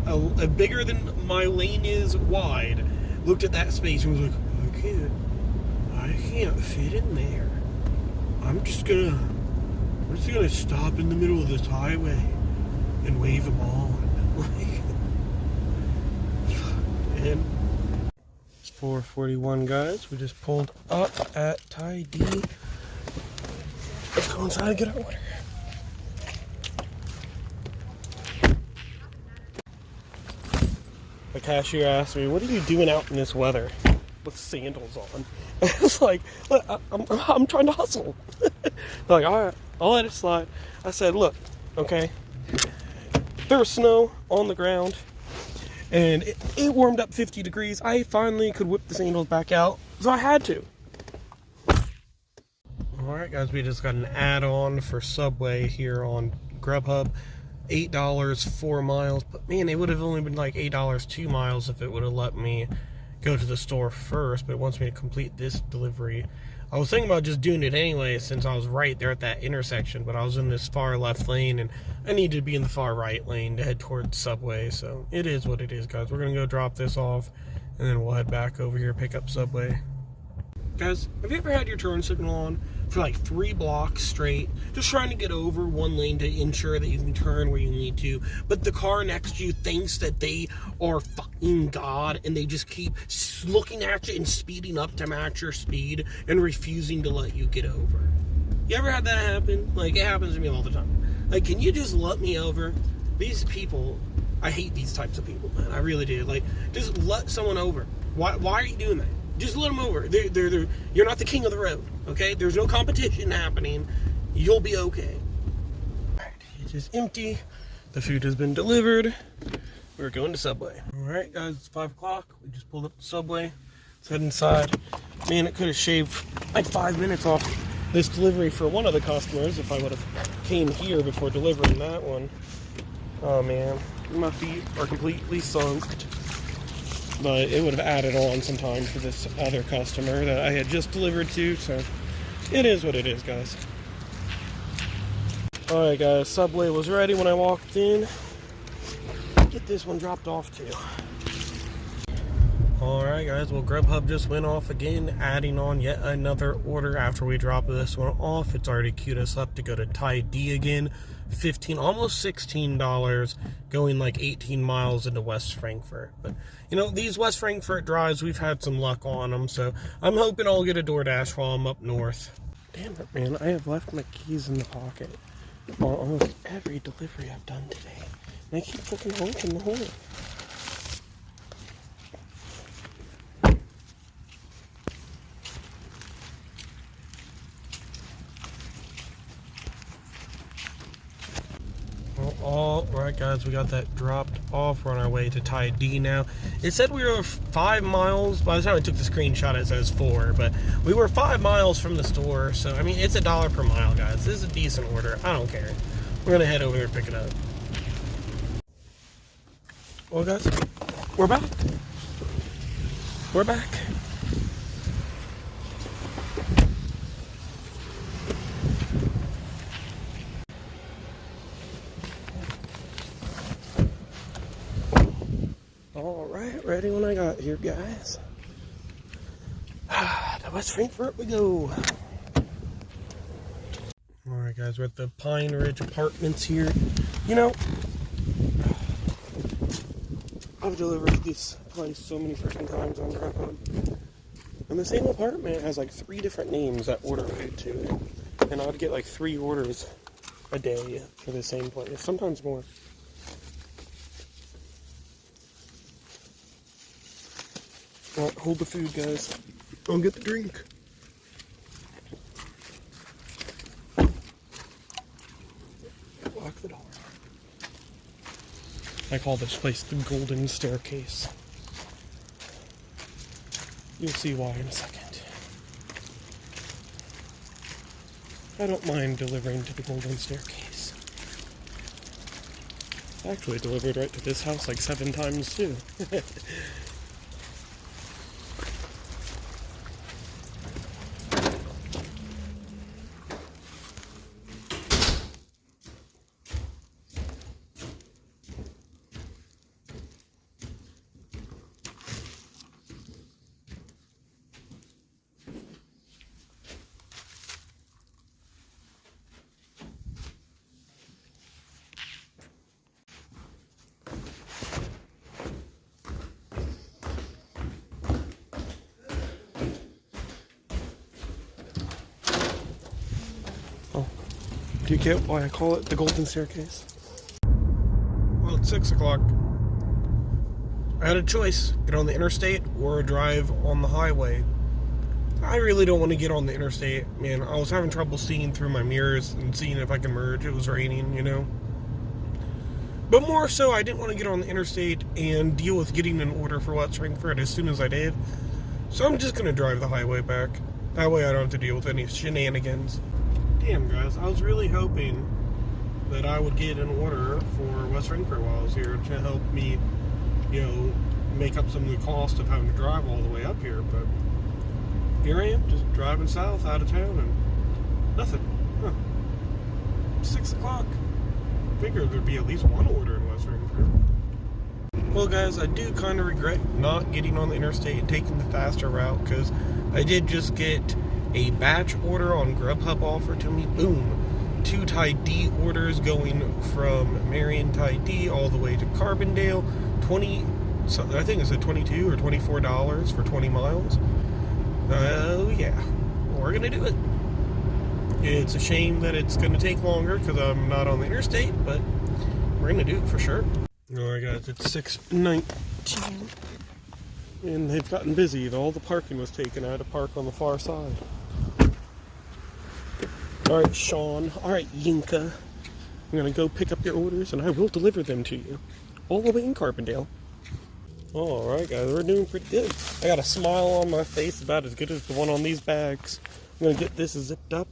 a bigger than my lane is wide, looked at that space and was like, I can't fit in there. I'm just gonna stop in the middle of this highway and wave them on. And it's 4:41, guys. We just pulled up at Thai D. Let's go inside and get our order. The cashier asked me, "What are you doing out in this weather with sandals on?" I was like, "Look, I'm trying to hustle." Like, all right, I'll let it slide. I said, "Look, okay, there was snow on the ground, and it warmed up 50 degrees. I finally could whip the sandals back out, so I had to." Alright guys, we just got an add-on for Subway here on Grubhub. $8, 4 miles. But man, it would have only been like $8, 2 miles if it would have let me go to the store first. But it wants me to complete this delivery. I was thinking about just doing it anyway since I was right there at that intersection. But I was in this far left lane and I needed to be in the far right lane to head towards Subway. So it is what it is, guys. We're going to go drop this off and then we'll head back over here, pick up Subway. Guys, have you ever had your turn signal on for like 3 blocks straight, just trying to get over one lane to ensure that you can turn where you need to, but the car next to you thinks that they are fucking God and they just keep looking at you and speeding up to match your speed and refusing to let you get over? You ever had that happen? Like, it happens to me all the time. Like, can you just let me over? These people, I hate these types of people, man. I really do. Like, just let someone over. Why are you doing that? Just let them over. You're not the king of the road, okay? There's no competition happening. You'll be okay. Alright, it is empty. The food has been delivered. We're going to Subway. Alright, guys, it's 5 o'clock. We just pulled up the Subway. Let's head inside. Man, it could have shaved like 5 minutes off this delivery for one of the customers if I would have came here before delivering that one. Oh, man. My feet are completely sunk. But it would have added on some time for this other customer that I had just delivered to, so it is what it is, guys. Alright guys, Subway was ready when I walked in. Get this one dropped off too. Alright guys, well Grubhub just went off again, adding on yet another order after we drop this one off. It's already queued us up to go to Thai D again. Almost $16, going like 18 miles into West Frankfort. But you know, these West Frankfort drives, we've had some luck on them, so I'm hoping I'll get a Doordash while I'm up north. Damn it, man, I have left my keys in the pocket on almost every delivery I've done today, and I keep fucking honking the horn. Alright guys, we got that dropped off. We're on our way to Thai D now. It said we were 5 miles. By the time I took the screenshot it says 4, but we were 5 miles from the store, so I mean it's $1 per mile, guys. This is a decent order. I don't care. We're gonna head over here and pick it up. Well guys, we're back. Alright, ready when I got here, guys. To West Frankfort we go. Alright, guys, we're at the Pine Ridge Apartments here. You know, I've delivered this place so many freaking times on Grubhub. And the same apartment has like 3 different names that order food to it. And I would get like 3 orders a day for the same place, sometimes more. Alright, hold the food, guys. I'll get the drink. Lock the door. I call this place the Golden Staircase. You'll see why in a second. I don't mind delivering to the Golden Staircase. I actually delivered right to this house like 7 times too. Do you get why I call it the Golden Staircase? Well, it's 6 o'clock. I had a choice, get on the interstate or drive on the highway. I really don't want to get on the interstate, man. I was having trouble seeing through my mirrors and seeing if I could merge. It was raining, you know. But more so, I didn't want to get on the interstate and deal with getting an order for West Frankfort as soon as I did. So I'm just going to drive the highway back. That way I don't have to deal with any shenanigans. Damn, guys, I was really hoping that I would get an order for West Frankfort while I was here to help me, you know, make up some of the cost of having to drive all the way up here. But here I am, just driving south out of town and nothing. Huh. 6 o'clock. Figured there'd be at least one order in West Frankfort. Well, guys, I do kind of regret not getting on the interstate and taking the faster route, because I did just get a batch order on Grubhub offered to me. Boom. 2 Thai D orders going from Marion Thai D all the way to Carbondale. I think it's at $22 or $24 for 20 miles. Oh yeah, we're gonna do it. It's a shame that it's gonna take longer because I'm not on the interstate, but we're gonna do it for sure. Alright, guys, it's 6:19. And they've gotten busy. All the parking was taken. I had to park on the far side. Alright, Sean. Alright, Yinka. I'm gonna go pick up your orders and I will deliver them to you. All the way in Carbondale. Alright, guys, we're doing pretty good. I got a smile on my face about as good as the one on these bags. I'm gonna get this zipped up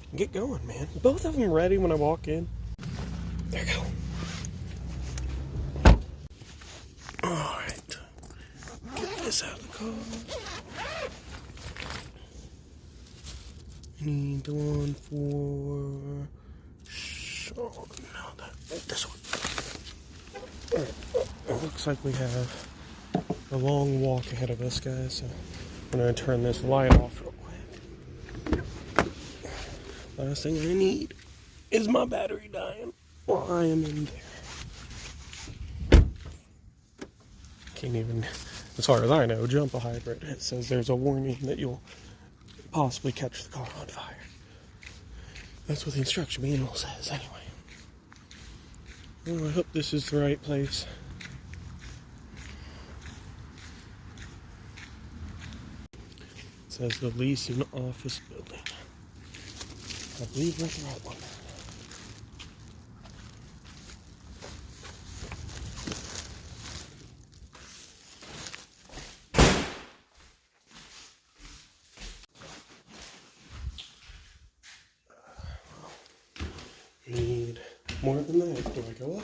and get going, man. Both of them ready when I walk in. There you go. Alright. Get this out of the car. I need the one for Sean. No, this one. Alright. It looks like we have a long walk ahead of us, guys. So I'm going to turn this light off real quick. Last thing I need is my battery dying while I am in there. Can't even, as far as I know, jump a hydrant. It says there's a warning that you'll possibly catch the car on fire. That's what the instruction manual says, anyway. Well, I hope this is the right place. It says the leasing office building. I believe that's the right one. Need more than that. Do I go up?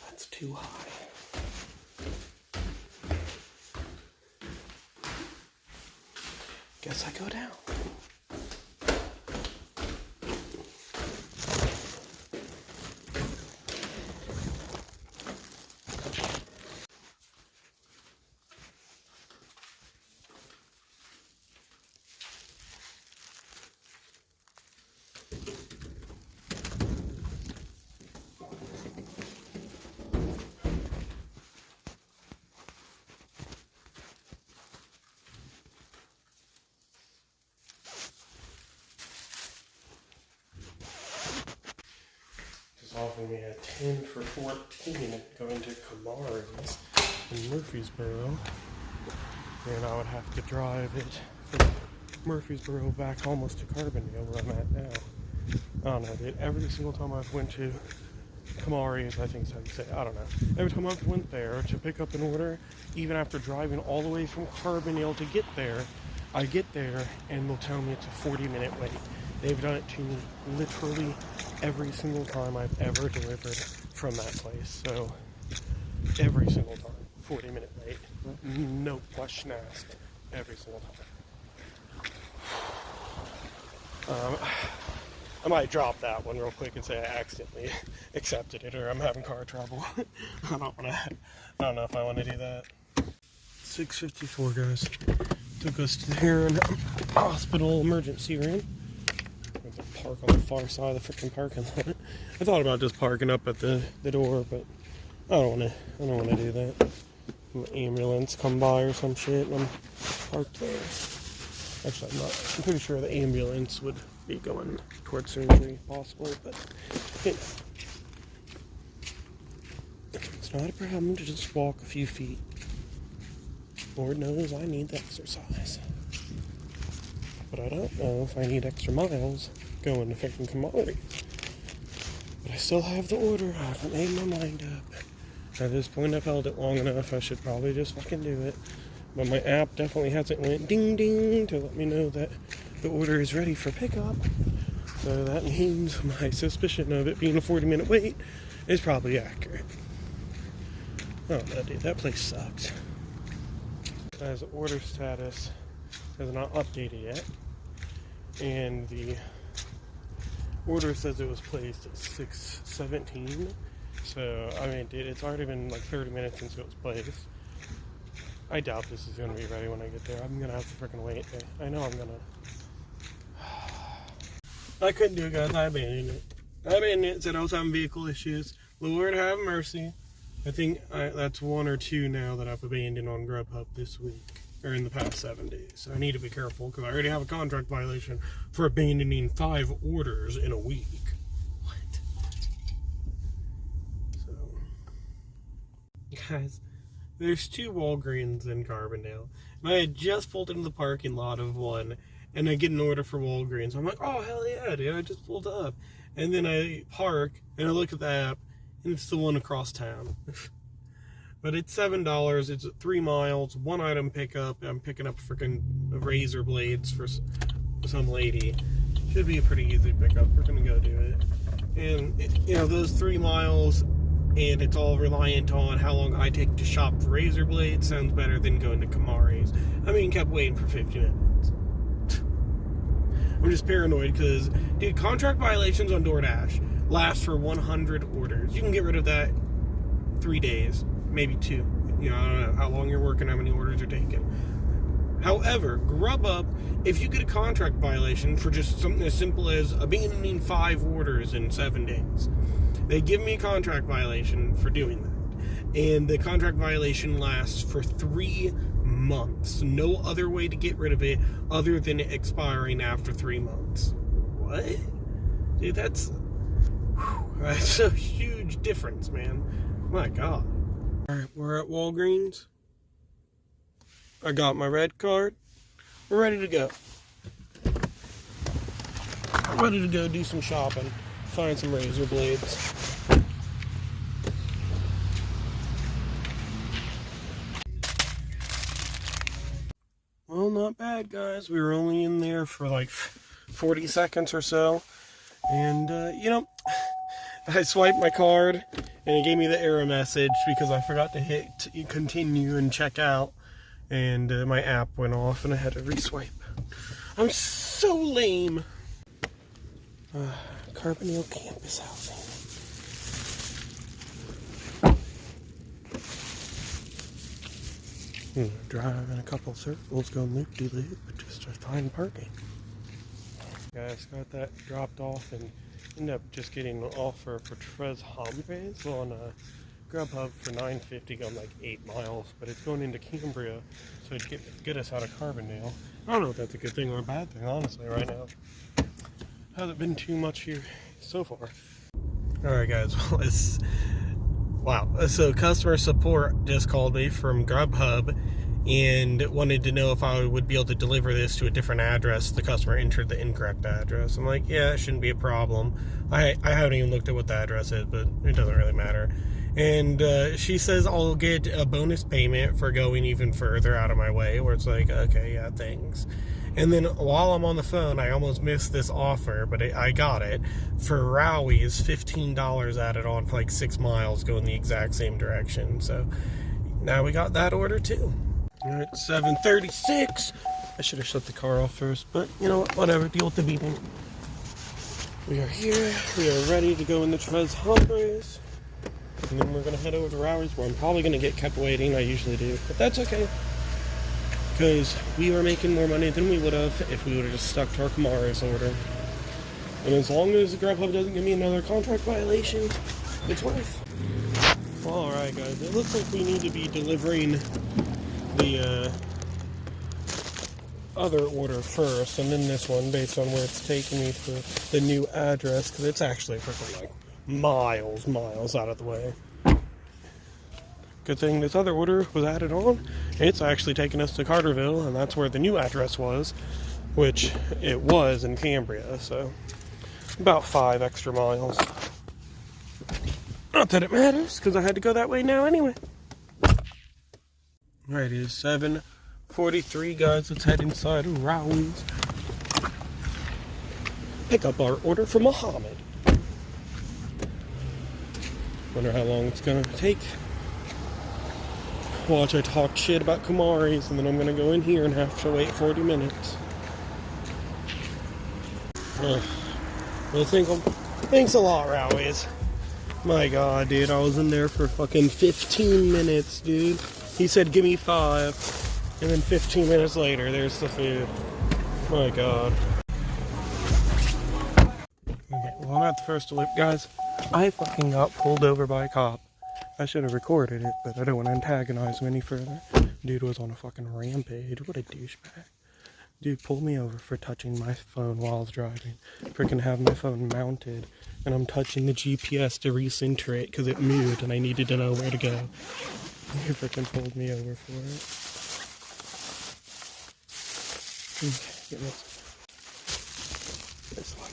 That's too high. guess I go down. Offering me a 10 for 14 going to Kamari's in Murfreesboro, and I would have to drive it from Murfreesboro back almost to Carbondale where I'm at now. I don't know, dude. Every single time I've went to Kamari's, I think is how you say it, I don't know. Every time I've went there to pick up an order, even after driving all the way from Carbondale to get there, I get there and they'll tell me it's a 40-minute wait. They've done it to me literally every single time I've ever delivered from that place. So, every single time, 40-minute wait. No question asked. Every single time. I might drop that one real quick and say I accidentally accepted it or I'm having car trouble. I don't know if I want to do that. 6:54, guys. Took us to the Heron Hospital emergency room. Park on the far side of the freaking parking lot. I thought about just parking up at the door, but I don't want to do that. An ambulance come by or some shit and I'm parked there. Actually, I'm pretty sure the ambulance would be going towards surgery, possibly, but you know, it's not a problem to just walk a few feet. Lord knows I need the exercise. But I don't know if I need extra miles going to freaking Kamari. But I still have the order. I haven't made my mind up. At this point, I've held it long enough. I should probably just fucking do it. But my app definitely hasn't went ding ding to let me know that the order is ready for pickup. So that means my suspicion of it being a 40-minute wait is probably accurate. I don't know, dude. That place sucks. As order status has not updated yet, and the order says it was placed at 6:17. So I mean, dude, it's already been like 30 minutes since it was placed. I doubt this is gonna be ready when I get there. I'm gonna have to freaking wait. I know I'm gonna. I couldn't do it, guys. I abandoned it. Said I was having vehicle issues. Lord have mercy. I think that's one or two now that I've abandoned on Grubhub this week, or in the past 7 days. So I need to be careful, because I already have a contract violation for abandoning 5 orders in a week. What? So, guys, there's 2 Walgreens in Carbondale, and I had just pulled into the parking lot of one, and I get an order for Walgreens. I'm like, oh, hell yeah, dude, I just pulled up. And then I park, and I look at the app, and it's the one across town. But it's $7, it's 3 miles, 1 item pickup. I'm picking up freaking razor blades for some lady. Should be a pretty easy pickup. We're gonna go do it. And, you know, those 3 miles, and it's all reliant on how long I take to shop for razor blades, sounds better than going to Kamari's. I mean, kept waiting for 50 minutes. I'm just paranoid because, dude, contract violations on Doordash last for 100 orders. You can get rid of that 3 days, maybe 2. You know, I don't know how long you're working, how many orders you're taking. However, Grubhub, if you get a contract violation for just something as simple as abandoning 5 orders in 7 days, they give me a contract violation for doing that. And the contract violation lasts for 3 months. No other way to get rid of it other than it expiring after 3 months. What? Dude, that's a huge difference, man. My God. Alright, we're at Walgreens. I got my red card. We're ready to go. I'm ready to go do some shopping. Find some razor blades. Well, not bad, guys. We were only in there for like 40 seconds or so. And, you know, I swiped my card and it gave me the error message because I forgot to hit continue and check out. And my app went off and I had to reswipe. I'm so lame. Carbondale campus housing. Driving a couple circles, going loop-de-loop, just to find parking. Guys, got that dropped off and ended up just getting an offer for Tres Hombres on Grubhub for $9.50, going like 8 miles, but it's going into Cambria, so it'd get us out of Carbondale. I don't know if that's a good thing or a bad thing, honestly, right now. Hasn't been too much here so far. Alright guys, well, wow. So customer support just called me from Grubhub and wanted to know if I would be able to deliver this to a different address. The customer entered the incorrect address. I'm like, yeah, it shouldn't be a problem. I haven't even looked at what the address is, but it doesn't really matter. And she says I'll get a bonus payment for going even further out of my way, where it's like, okay, yeah, thanks. And then while I'm on the phone, I almost missed this offer, but I got it. For Rowie's, $15 added on for like 6 miles going the exact same direction. So now we got that order too. Alright, 7:36. I should have shut the car off first, but you know what, whatever, deal with the beeping. We are here, we are ready to go in the Tres Hombres. And then we're going to head over to Rowie's, where I'm probably going to get kept waiting, I usually do. But that's okay. Because we are making more money than we would have if we would have just stuck to our Kamara's order. And as long as Grubhub doesn't give me another contract violation, it's worth. Well, alright guys, it looks like we need to be delivering the other order first, and then this one, based on where it's taking me to the new address, because it's actually freaking like miles out of the way. Good thing this other order was added on. It's actually taking us to Carterville, and that's where the new address was, which it was in Cambria, so about 5 extra miles. Not that it matters, because I had to go that way now anyway. Alright, it is 7:43, guys. Let's head inside of Rowie's. Pick up our order from Muhammad. Wonder how long it's gonna take. Watch I talk shit about Kumari's, and then I'm gonna go in here and have to wait 40 minutes. Well, thanks a lot, Rowie's. My god, dude, I was in there for fucking 15 minutes, dude. He said, give me 5. And then 15 minutes later, there's the food. My god. Okay, well, I'm at the first delivery. Guys, I fucking got pulled over by a cop. I should have recorded it, but I don't want to antagonize him any further. Dude was on a fucking rampage. What a douchebag. Dude pulled me over for touching my phone while I was driving. Freaking have my phone mounted, and I'm touching the GPS to recenter it because it moved and I needed to know where to go. He freaking pulled me over for it. Okay, get this one.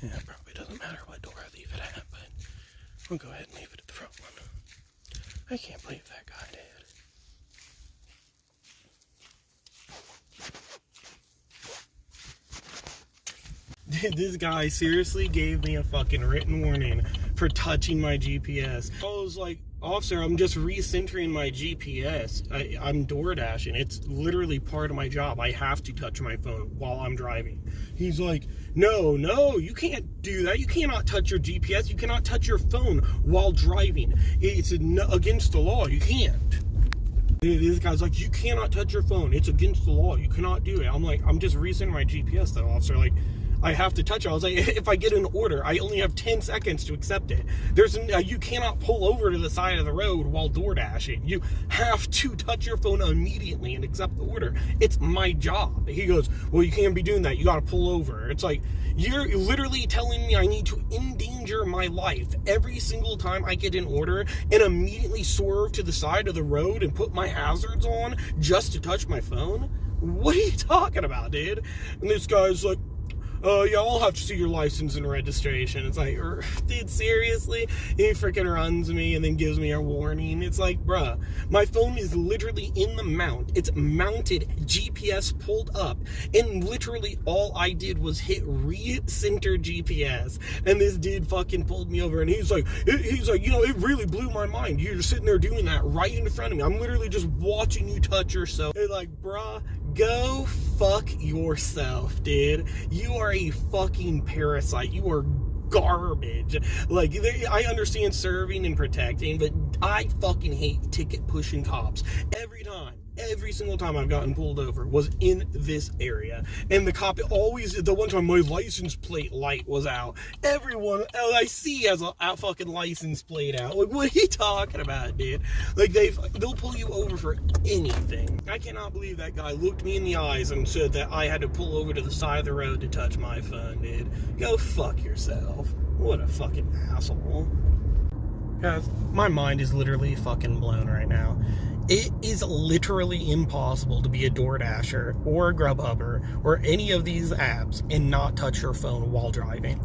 Yeah, it probably doesn't matter what door I leave it at, but we'll go ahead and leave it at the front one. I can't believe that guy did. Dude, this guy seriously gave me a fucking written warning for touching my GPS. I was like, officer, I'm just recentering my GPS. I'm Doordashing. It's literally part of my job. I have to touch my phone while I'm driving. He's like, no, you can't do that. You cannot touch your GPS. You cannot touch your phone while driving. It's against the law. You can't. This guy's like, you cannot touch your phone. It's against the law. You cannot do it. I'm like, I'm just recentering my GPS, though, officer. Like, I have to touch it. I was like, if I get an order, I only have 10 seconds to accept it. You cannot pull over to the side of the road while door dashing. You have to touch your phone immediately and accept the order. It's my job. He goes, well, you can't be doing that. You got to pull over. It's like, you're literally telling me I need to endanger my life every single time I get an order and immediately swerve to the side of the road and put my hazards on just to touch my phone? What are you talking about, dude? And this guy's like, oh, yeah, I'll have to see your license and registration. It's like, dude, seriously? He freaking runs me and then gives me a warning. It's like, bruh, my phone is literally in the mount. It's mounted, GPS pulled up, and literally all I did was hit recenter GPS, and this dude fucking pulled me over, and he's like, you know, it really blew my mind. You're just sitting there doing that right in front of me. I'm literally just watching you touch yourself. They're like, bruh, go fuck yourself, dude. You are a fucking parasite. You are garbage. Like, I understand serving and protecting, but I fucking hate ticket pushing cops. Every single time I've gotten pulled over was in this area. And the cop always, the one time my license plate light was out, everyone I see has a fucking license plate out. Like, what are you talking about, dude? Like, they'll pull you over for anything. I cannot believe that guy looked me in the eyes and said that I had to pull over to the side of the road to touch my phone, dude. Go fuck yourself. What a fucking asshole. Guys, my mind is literally fucking blown right now. It is literally impossible to be a Doordasher or a Grubhubber or any of these apps and not touch your phone while driving.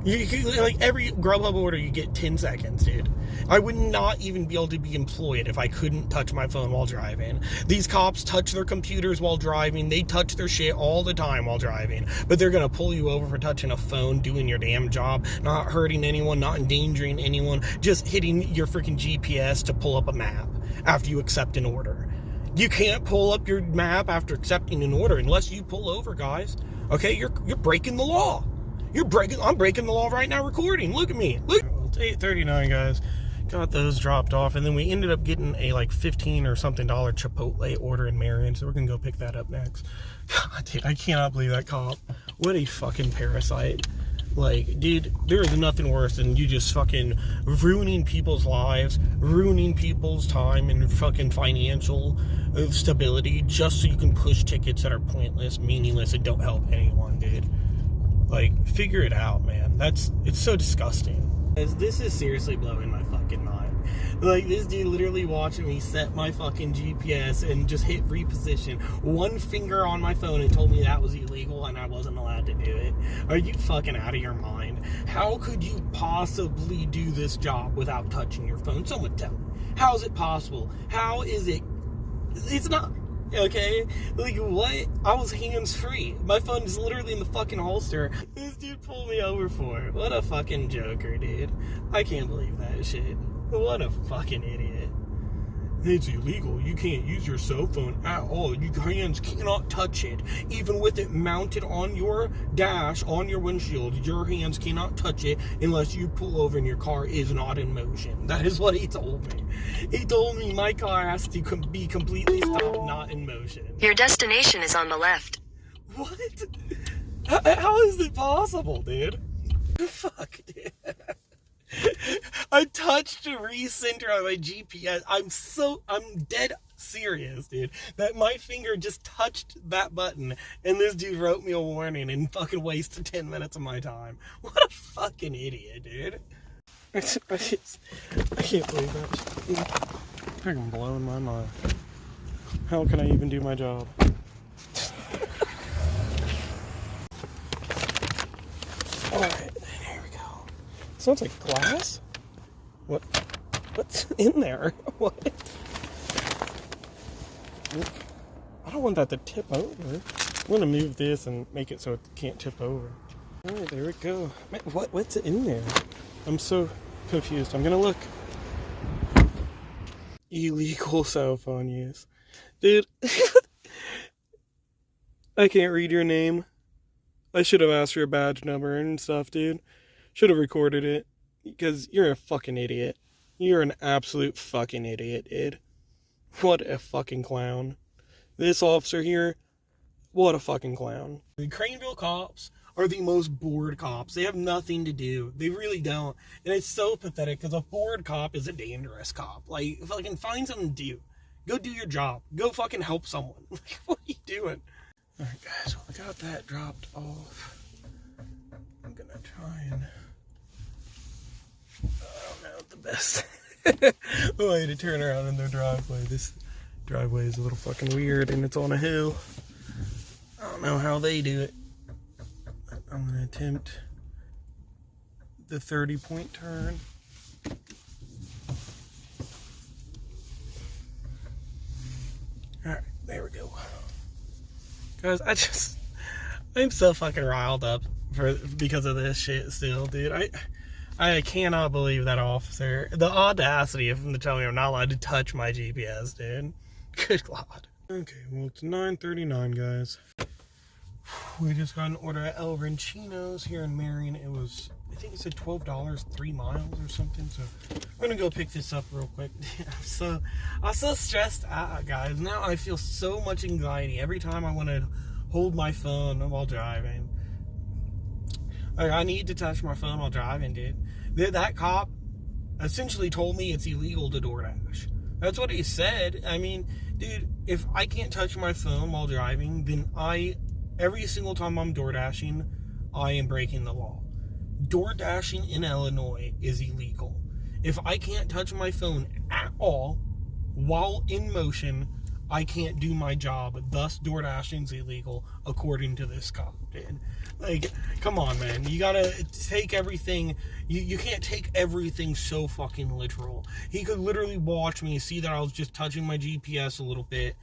Like, every Grubhub order, you get 10 seconds, dude. I would not even be able to be employed if I couldn't touch my phone while driving. These cops touch their computers while driving. They touch their shit all the time while driving. But they're gonna pull you over for touching a phone, doing your damn job, not hurting anyone, not endangering anyone, just hitting your freaking GPS to pull up a map after you accept an order. You can't pull up your map after accepting an order unless you pull over, guys. Okay, you're breaking the law. I'm breaking the law right now recording. Look at me. Look. Well, it's 8:39, guys. Got those dropped off, and then we ended up getting a like $15 or something Chipotle order in Marion, so we're gonna go pick that up next. God, dude, I cannot believe that cop. What a fucking parasite. Like, dude, there is nothing worse than you just fucking ruining people's lives, ruining people's time and fucking financial stability just so you can push tickets that are pointless, meaningless, and don't help anyone, dude. Like, figure it out, man. It's so disgusting. This is seriously blowing my fucking mind. Like, this dude literally watching me set my fucking GPS and just hit reposition. One finger on my phone and told me that was illegal and I wasn't allowed to do it. Are you fucking out of your mind? How could you possibly do this job without touching your phone? Someone tell me. How is it possible? How is it? It's not. Okay? Like, what? I was hands-free. My phone is literally in the fucking holster. This dude pulled me over for it. What a fucking joker, dude. I can't believe that shit. What a fucking idiot. It's illegal. You can't use your cell phone at all. Your hands cannot touch it. Even with it mounted on your dash, on your windshield, your hands cannot touch it unless you pull over and your car is not in motion. That is what he told me. He told me my car has to be completely stopped, not in motion. Your destination is on the left. What? How is it possible, dude? Fuck, dude. I touched a recenter on my GPS. I'm dead serious, dude. That my finger just touched that button and this dude wrote me a warning and fucking wasted 10 minutes of my time. What a fucking idiot, dude. I can't believe that. Dude. Fucking blowing my mind. How can I even do my job? Alright. Sounds like glass? What's in there? What? I don't want that to tip over. I'm gonna move this and make it so it can't tip over. Alright, there we go. Man, what's in there? I'm so confused. I'm gonna look. Illegal cell phone use. Dude. I can't read your name. I should have asked for your badge number and stuff, dude. Should have recorded it, because you're a fucking idiot. You're an absolute fucking idiot, dude. What a fucking clown. This officer here, what a fucking clown. The Craneville cops are the most bored cops. They have nothing to do. They really don't. And it's so pathetic, because a bored cop is a dangerous cop. Like, fucking find something to do. Go do your job. Go fucking help someone. Like, what are you doing? Alright, guys, well, I got that dropped off. I'm gonna try and... I don't know, the best way to turn around in their driveway. This driveway is a little fucking weird and it's on a hill. I don't know how they do it. I'm attempt the 30-point turn. Alright, there we go. Guys, I'm so fucking riled up because of this shit still, dude. I cannot believe that officer. The audacity of him to tell me I'm not allowed to touch my GPS, dude. Good God. Okay, well, it's 9:39, guys. We just got an order at El Ranchino's here in Marion. It was, I think it said $12, 3 miles or something. So I'm gonna go pick this up real quick. I'm so stressed out, guys. Now I feel so much anxiety every time I want to hold my phone while driving. Like, I need to touch my phone while driving, dude. That cop essentially told me it's illegal to Doordash. That's what he said. I mean, dude, if I can't touch my phone while driving, then every single time I'm Doordashing, I am breaking the law. Doordashing in Illinois is illegal. If I can't touch my phone at all while in motion, I can't do my job. Thus, Doordashing's illegal, according to this cop, dude. Like, come on, man. You gotta take everything. You can't take everything so fucking literal. He could literally watch me, see that I was just touching my GPS a little bit.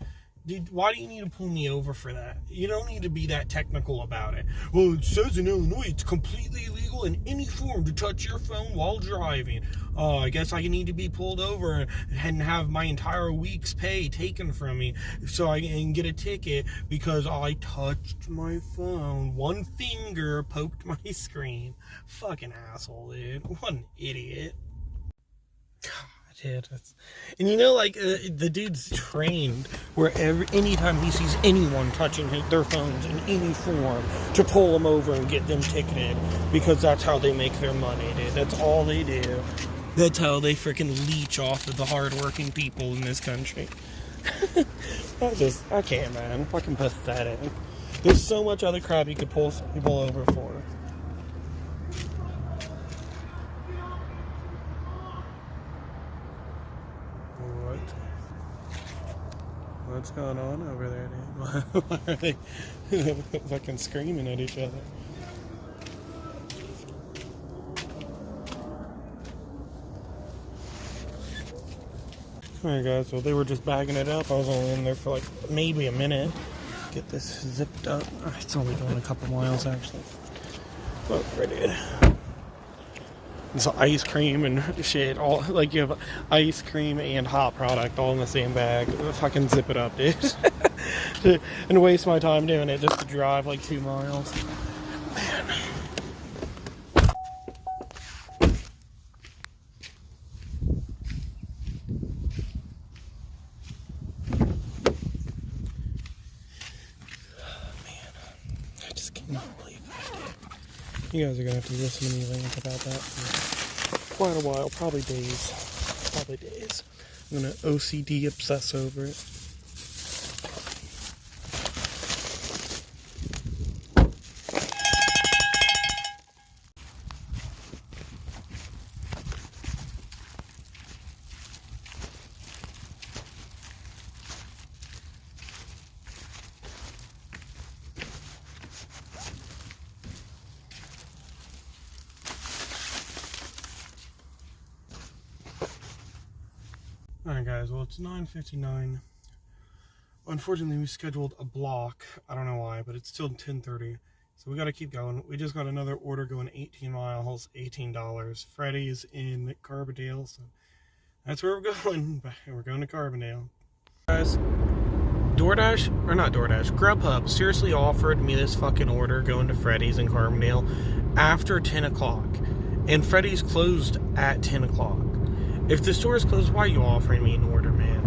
Dude, why do you need to pull me over for that? You don't need to be that technical about it. Well, it says in Illinois it's completely illegal in any form to touch your phone while driving. Oh, I guess I need to be pulled over and have my entire week's pay taken from me so I can get a ticket because I touched my phone. One finger poked my screen. Fucking asshole, dude. What an idiot. God. And you know, like, the dude's trained where anytime he sees anyone touching their phones in any form to pull them over and get them ticketed, because that's how they make their money, dude. That's all they do. That's how they freaking leech off of the hardworking people in this country. I can't, man. Fucking pathetic. There's so much other crap you could pull people over for. What's going on over there, dude? Why are they fucking screaming at each other? Alright, guys, well, they were just bagging it up. I was only in there for like maybe a minute. Get this zipped up. It's only going a couple miles, actually. Look, right here. It's ice cream and shit, all like you have ice cream and hot product all in the same bag. Fucking zip it up, dude. And waste my time doing it just to drive like 2 miles. Man. I just cannot believe that, dude. You guys are gonna have to listen to me rant about that for quite a while, probably days. I'm gonna OCD obsess over it. Alright guys, well it's 9:59. Unfortunately we scheduled a block. I don't know why, but it's still 10:30. So we gotta keep going. We just got another order going 18 miles, $18. Freddy's in Carbondale, so that's where we're going. We're going to Carbondale. Guys, Grubhub seriously offered me this fucking order going to Freddy's in Carbondale after 10 o'clock. And Freddy's closed at 10 o'clock. If the store is closed, why are you offering me an order, man?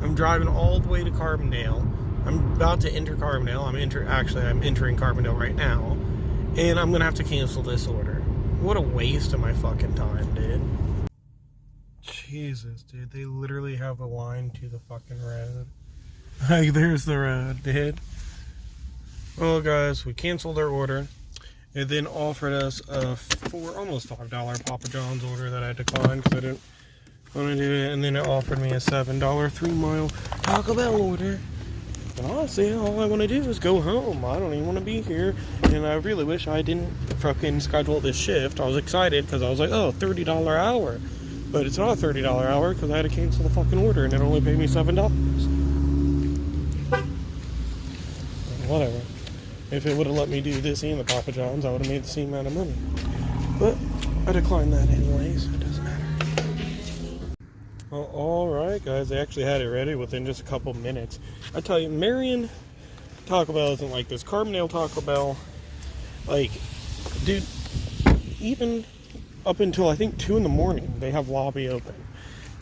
I'm driving all the way to Carbondale. I'm about to enter Carbondale. I'm entering Carbondale right now. And I'm going to have to cancel this order. What a waste of my fucking time, dude. Jesus, dude. They literally have a line to the fucking road. Like, there's the road, dude. Well, guys, we canceled our order. It then offered us a almost $5 Papa John's order that I declined because I didn't want to do it, and then it offered me a $7 3-mile Taco Bell order. And honestly, all I want to do is go home. I don't even want to be here. And I really wish I didn't fucking schedule this shift. I was excited because I was like, oh, $30 hour. But it's not a $30 hour because I had to cancel the fucking order and it only paid me $7. Whatever. If it would have let me do this and the Papa John's, I would have made the same amount of money. But I declined that anyway, so it doesn't matter. Well, alright guys, they actually had it ready within just a couple minutes. I tell you, Marion Taco Bell isn't like this. Carbondale Taco Bell, like, dude, even up until I think 2 in the morning, they have lobby open.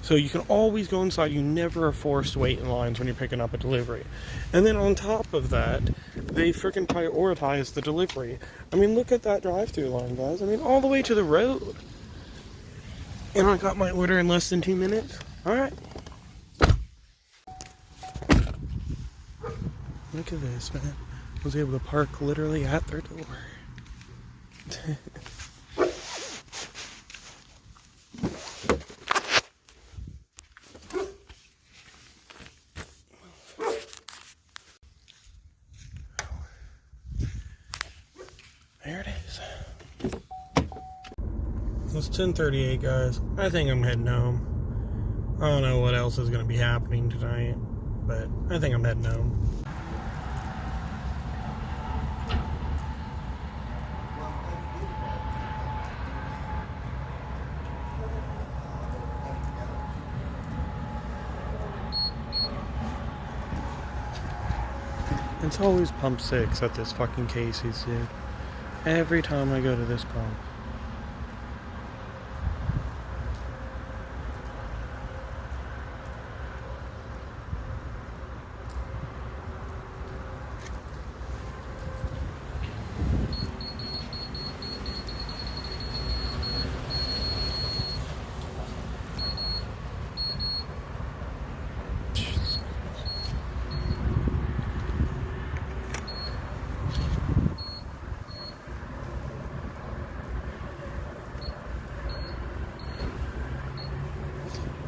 So you can always go inside. You never are forced to wait in lines when you're picking up a delivery. And then on top of that, they freaking prioritize the delivery. I mean, look at that drive-thru line, guys. I mean, all the way to the road. And I got my order in less than 2 minutes. Alright. Look at this, man. I was able to park literally at their door. There it is. It's 10:38, guys. I think I'm heading home. I don't know what else is going to be happening tonight, but I think I'm heading home. It's always pump 6 at this fucking Casey's, dude. Every time I go to this pump.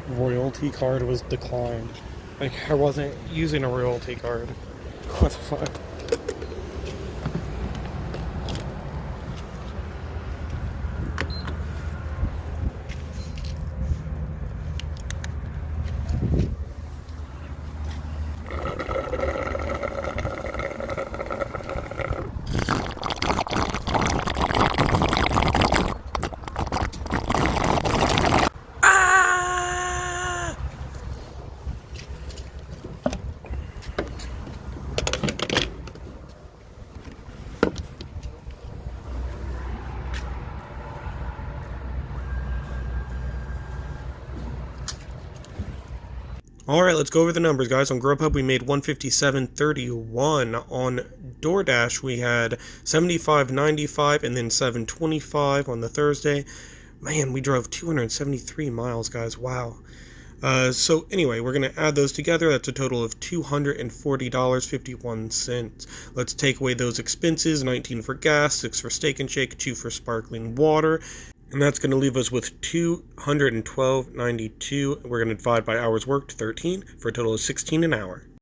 Royalty card was declined. Like, I wasn't using a royalty card. What the fuck? Alright, let's go over the numbers, guys. On Grubhub, we made $157.31. On Doordash, we had $75.95 and then $7.25 on the Thursday. Man, we drove 273 miles, guys. Wow. So anyway, we're going to add those together. That's a total of $240.51. Let's take away those expenses. $19 for gas, $6 for Steak and Shake, $2 for sparkling water. And that's going to leave us with $212.92. We're going to divide by hours worked, 13, for a total of $16 an hour.